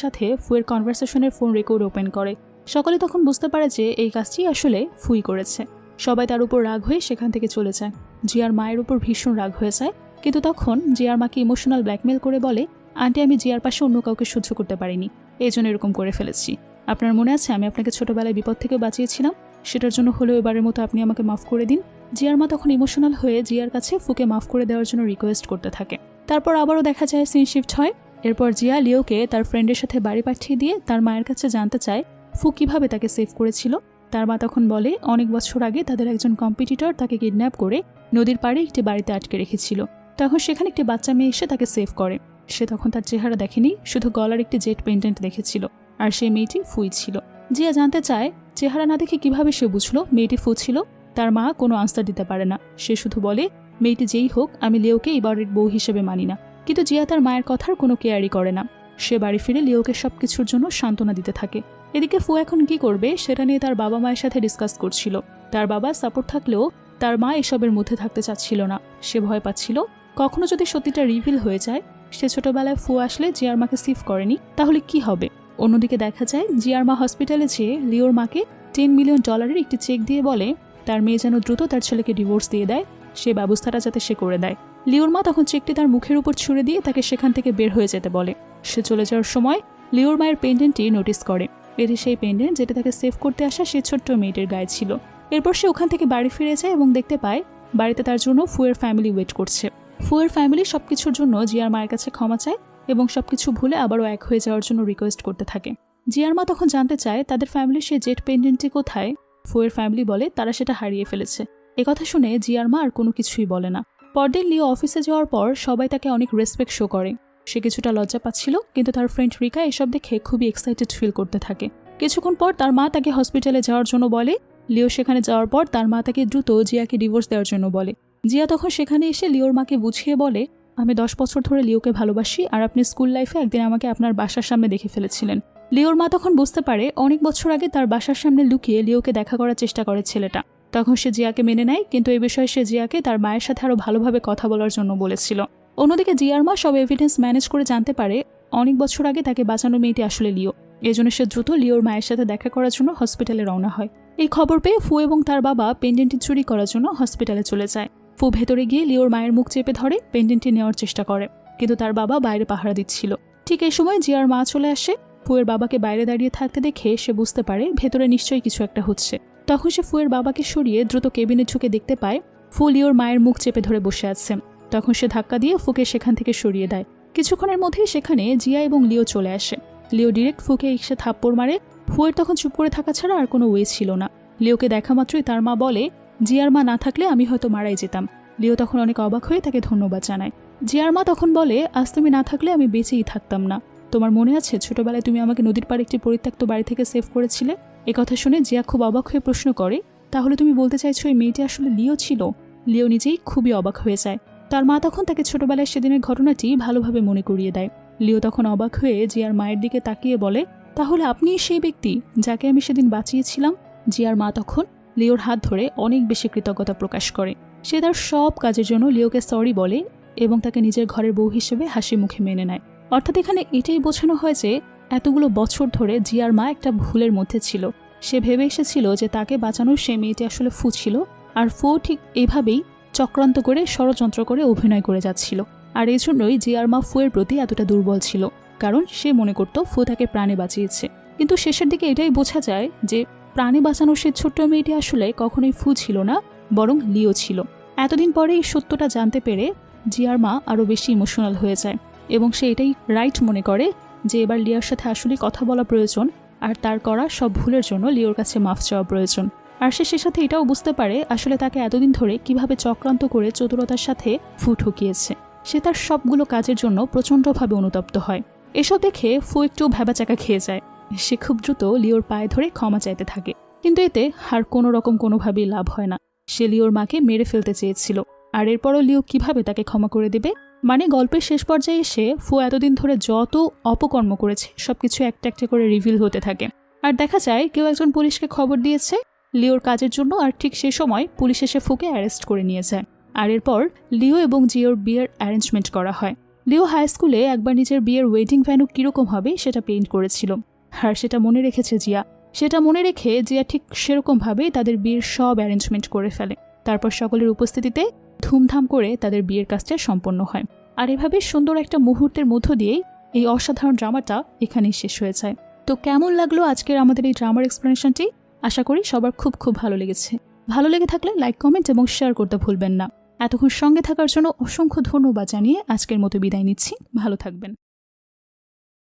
সাথে ফুয়ের কনভারসেশনের ফোন রেকর্ড ওপেন করে। সকলে তখন বুঝতে পারে যে এই কাজটি আসলে ফুই করেছে। সবাই তার উপর রাগ হয়ে সেখান থেকে চলে যায়। জিয়ার মায়ের উপর ভীষণ রাগ হয়ে যায়, কিন্তু তখন জিয়ার মাকে ইমোশনাল ব্ল্যাকমেল করে বলে, আন্টি আমি জিয়ার পাশে অন্য কাউকে সহ্য করতে পারিনি, এই জন্য এরকম করে ফেলেছি। আপনার মনে আছে আমি আপনাকে ছোটবেলায় বিপদ থেকে বাঁচিয়েছিলাম, সেটার জন্য হলেও এবারের মতো আপনি আমাকে মাফ করে দিন। জিয়ার মা তখন ইমোশনাল হয়ে জিয়ার কাছে ফুকে মাফ করে দেওয়ার জন্য রিকোয়েস্ট করতে থাকে। তারপর আবারও দেখা যায় সিন শিফট হয়। এরপর জিয়া লিওকে তার ফ্রেন্ডের সাথে বাড়ি পাঠিয়ে দিয়ে তার মায়ের কাছে জানতে চায় ফু কিভাবে তাকে সেভ করেছিল। তার মা তখন বলে অনেক বছর আগে তাদের একজন কম্পিটিটর তাকে কিডন্যাপ করে নদীর পাড়ে একটি বাড়িতে আটকে রেখেছিল। তখন সেখানে একটি বাচ্চা মেয়ে এসে তাকে সেভ করে। সে তখন তার চেহারা দেখেনি, শুধু গলার একটি জেট পেন্ডেন্ট দেখেছিল, আর সেই মেয়েটি ফুই ছিল। জিয়া জানতে চায় চেহারা না দেখে কিভাবে সে বুঝলো মেয়েটি ফু ছিল। তার মা কোনো আনসার দিতে পারে না। সে শুধু বলে মেয়েটি যেই হোক আমি লিওকে এই বাড়ির বউ হিসেবে মানি না। কিন্তু জিয়া তার মায়ের কথার কোনো কেয়ারই করে না। সে বাড়ি ফিরে লিওকে সবকিছুর জন্য সান্ত্বনা দিতে থাকে। এদিকে ফু এখন কি করবে সেটা নিয়ে তার বাবা মায়ের সাথে ডিসকাস করছিল। তার বাবা সাপোর্ট থাকলেও তার মা এসবের মধ্যে থাকতে চাচ্ছিল না। সে ভয় পাচ্ছিল কখনো যদি সত্যিটা রিভিল হয়ে যায়, সে ছোটবেলায় ফু আসলে জিয়ার মাকে সেভ করেনি, তাহলে কি হবে। অন্যদিকে দেখা যায় জিয়ার মা হসপিটালে যেয়ে লিওর মাকে $10 মিলিয়ন একটি চেক দিয়ে বলে তার মেয়ে যেন দ্রুত তার ছেলেকে ডিভোর্স দিয়ে দেয়, সে ব্যবস্থাটা যাতে সে করে দেয়। লিওর মা তখন চেকটি তার মুখের উপর ছুঁড়ে দিয়ে তাকে সেখান থেকে বের হয়ে যেতে বলে। সে চলে যাওয়ার সময় লিওর মায়ের পেন্ডেন্টটি নোটিস করে। এটি সেই পেন্ডেন্ট যেটা তাকে সেভ করতে আসা সেই ছোট্ট মেয়েটির গায়ে ছিল। এরপর সে ওখান থেকে বাড়ি ফিরে যায় এবং দেখতে পায় বাড়িতে তার জন্য ফুয়ের ফ্যামিলি ওয়েট করছে। ফুয়ের ফ্যামিলি সবকিছুর জন্য জিয়ার মায়ের কাছে ক্ষমা চায় এবং সবকিছু ভুলে আবারও এক হয়ে যাওয়ার জন্য রিকোয়েস্ট করতে থাকে। জিয়ার মা তখন জানতে চায় তাদের ফ্যামিলির সেই জেট পেন্ডেন্টটি কোথায়। ফুয়ের ফ্যামিলি বলে তারা সেটা হারিয়ে ফেলেছে। একথা শুনে জিয়ার মা আর কোনো কিছুই বলে না। পরদিন লিও অফিসে যাওয়ার পর সবাই তাকে অনেক রেসপেক্ট শো করে। সে কিছুটা লজ্জা পাচ্ছিল, কিন্তু তার ফ্রেন্ড রিকা এসব দেখে খুবই এক্সাইটেড ফিল করতে থাকে। কিছুক্ষণ পর তার মা তাকে হসপিটালে যাওয়ার জন্য বলে। লিও সেখানে যাওয়ার পর তার মা তাকে দ্রুত জিয়াকে ডিভোর্স দেওয়ার জন্য বলে। জিয়া তখন সেখানে এসে লিওর মাকে বুঝিয়ে বলে আমি 10 বছর ধরে লিওকে ভালোবাসি, আর আপনি স্কুল লাইফে একদিন আমাকে আপনার বাসার সামনে দেখে ফেলেছিলেন। লিওর মা তখন বুঝতে পারে অনেক বছর আগে তার বাসার সামনে লুকিয়ে লিওকে দেখা করার চেষ্টা করে ছেলেটা। তখন সে জিয়াকে মেনে নেয়, কিন্তু এই বিষয়ে সে জিয়াকে তার মায়ের সাথে আরও ভালোভাবে কথা বলার জন্য বলেছিল। অন্যদিকে জিয়ার মা সব এভিডেন্স ম্যানেজ করে জানতে পারে অনেক বছর আগে তাকে বাঁচানো মেয়েটি আসলে লিও। এজন্য সে দ্রুত লিওর মায়ের সাথে দেখা করার জন্য হসপিটালে রওনা হয়। এই খবর পেয়ে ফু এবং তার বাবা পেন্ডেন্টটি চুরি করার জন্য হসপিটালে চলে যায়। ফু ভেতরে গিয়ে লিওর মায়ের মুখ চেপে ধরে পেন্ডেন্টটি নেওয়ার চেষ্টা করে, কিন্তু তার বাবা বাইরে পাহারা দিচ্ছিল। ঠিক এই সময় জিয়ার মা চলে আসে। ফু ফুয়ের বাবাকে বাইরে দাঁড়িয়ে থাকতে দেখে সে বুঝতে পারে ভেতরে নিশ্চয়ই কিছু একটা হচ্ছে। তখন সে ফুয়ের বাবাকে সরিয়ে দ্রুত কেবিনে ঢুকে দেখতে পায় ফু লিওর মায়ের মুখ চেপে ধরে বসে আছে। তখন সে ধাক্কা দিয়ে ফুকে সেখান থেকে সরিয়ে দেয়। কিছুক্ষণের মধ্যেই সেখানে জিয়া এবং লিও চলে আসে। লিও ডিরেক্ট ফুকে এসে থাপ্পড় মারে। ফুয়ের তখন চুপ করে থাকা ছাড়া আর কোনো ওয়ে ছিল না। লিওকে দেখা মাত্রই তার মা বলে, জিয়ার মা না থাকলে আমি হয়তো মারাই যেতাম। লিও তখন অনেক অবাক হয়ে তাকে ধন্যবাদ জানায়। জিয়ার মা তখন বলে, আজ তুমি না থাকলে আমি বেঁচেই থাকতাম না। তোমার মনে আছে ছোটবেলায় তুমি আমাকে নদীর পাড়ে একটি পরিত্যক্ত বাড়ি থেকে সেভ করেছিলে? কথা শুনে জিয়া খুব অবাক হয়ে প্রশ্ন করে, তাহলে তুমি বলতে চাইছো এই মেয়েটি আসলে লিও ছিল? লিও নিজেই খুবই অবাক হয়ে যায়। তার মা তখন তাকে ছোটবেলায় সেদিনের ঘটনাটি ভালোভাবে মনে করিয়ে দেয়। লিও তখন অবাক হয়ে জিয়ার মায়ের দিকে তাকিয়ে বলে, তাহলে আপনিই সেই ব্যক্তি যাকে আমি সেদিন বাঁচিয়েছিলাম? জিয়ার মা তখন লিওর হাত ধরে অনেক বেশি কৃতজ্ঞতা প্রকাশ করে। সে তার সব কাজের জন্য লিওকে সরি বলে এবং তাকে নিজের ঘরের বউ হিসেবে হাসি মুখে মেনে নেয়। অর্থাৎ এখানে এটাই বোঝানো হয় যে এতগুলো বছর ধরে জিয়ার মা একটা ভুলের মধ্যে ছিল। সে ভেবে এসেছিল যে তাকে বাঁচানোর সে মেয়েটি আসলে ফু ছিল, আর ফু ঠিক এভাবেই চক্রান্ত করে ষড়যন্ত্র করে অভিনয় করে যাচ্ছিল। আর এই জন্যই জিয়ার মা ফুয়ের প্রতি এতটা দুর্বল ছিল, কারণ সে মনে করত ফু তাকে প্রাণে বাঁচিয়েছে। কিন্তু শেষের দিকে এটাই বোঝা যায় যে প্রাণে বাঁচানোর সে ছোট্ট মেয়েটি আসলে কখনোই ফু ছিল না, বরং লিও ছিল। এতদিন পরে এই সত্যটা জানতে পেরে জিয়ার মা আরও বেশি ইমোশনাল হয়ে যায় এবং সে এটাই রাইট মনে করে যে এবার লিয়ার সাথে আসলে কথা বলা প্রয়োজন, আর তার করা সব ভুলের জন্য লিওর কাছে মাফ চাওয়া প্রয়োজন। আর সে সাথে এটাও বুঝতে পারে আসলে তাকে এতদিন ধরে কিভাবে চক্রান্ত করে চতুরতার সাথে ফু ঠকিয়েছে। সে তার সবগুলো কাজের জন্য প্রচণ্ডভাবে অনুতপ্ত হয়। এসব দেখে ফু একটু ভ্যাবাচাকা খেয়ে যায়। সে খুব দ্রুত লিওর পায়ে ধরে ক্ষমা চাইতে থাকে, কিন্তু এতে আর কোনোভাবেই লাভ হয় না। সে লিওর মাকে মেরে ফেলতে চেয়েছিল, আর এরপরও লিও কিভাবে তাকে ক্ষমা করে দেবে? মানে গল্পের শেষ পর্যায়ে এসে ফু এতদিন ধরে যত অপকর্ম করেছে সবকিছু একটা একটা করে রিভিল হতে থাকে। আর দেখা যায় কেউ একজন পুলিশকে খবর দিয়েছে লিওর কাজের জন্য, আর ঠিক সেই সময় পুলিশ এসে ফুকে অ্যারেস্ট করে নিয়ে যায়। আর এরপর লিও এবং জিওর বিয়ের অ্যারেঞ্জমেন্ট করা হয়। লিও হাই স্কুলে একবার নিজের বিয়ের ওয়েডিং ভ্যানু কীরকম হবে সেটা পেইন্ট করেছিল, আর সেটা মনে রেখেছে জিয়া। সেটা মনে রেখে জিয়া ঠিক সেরকমভাবেই তাদের বিয়ের সব অ্যারেঞ্জমেন্ট করে ফেলে। তারপর সকলের উপস্থিতিতে ধুমধাম করে তাদের বিয়ের কাজটা সম্পন্ন হয়। আর এভাবে সুন্দর একটা মুহূর্তের মধ্য দিয়েই এই অসাধারণ ড্রামাটা এখানেই শেষ হয়ে যায়। তো কেমন লাগলো আজকের আমাদের এই ড্রামার এক্সপ্লেনেশনটি? আশা করি সবার খুব ভালো লেগেছে। ভালো লেগে থাকলে লাইক, কমেন্ট এবং শেয়ার করতে ভুলবেন না। এতক্ষণ সঙ্গে থাকার জন্য অসংখ্য ধন্যবাদ জানিয়ে আজকের মতো বিদায় নিচ্ছি। ভালো থাকবেন।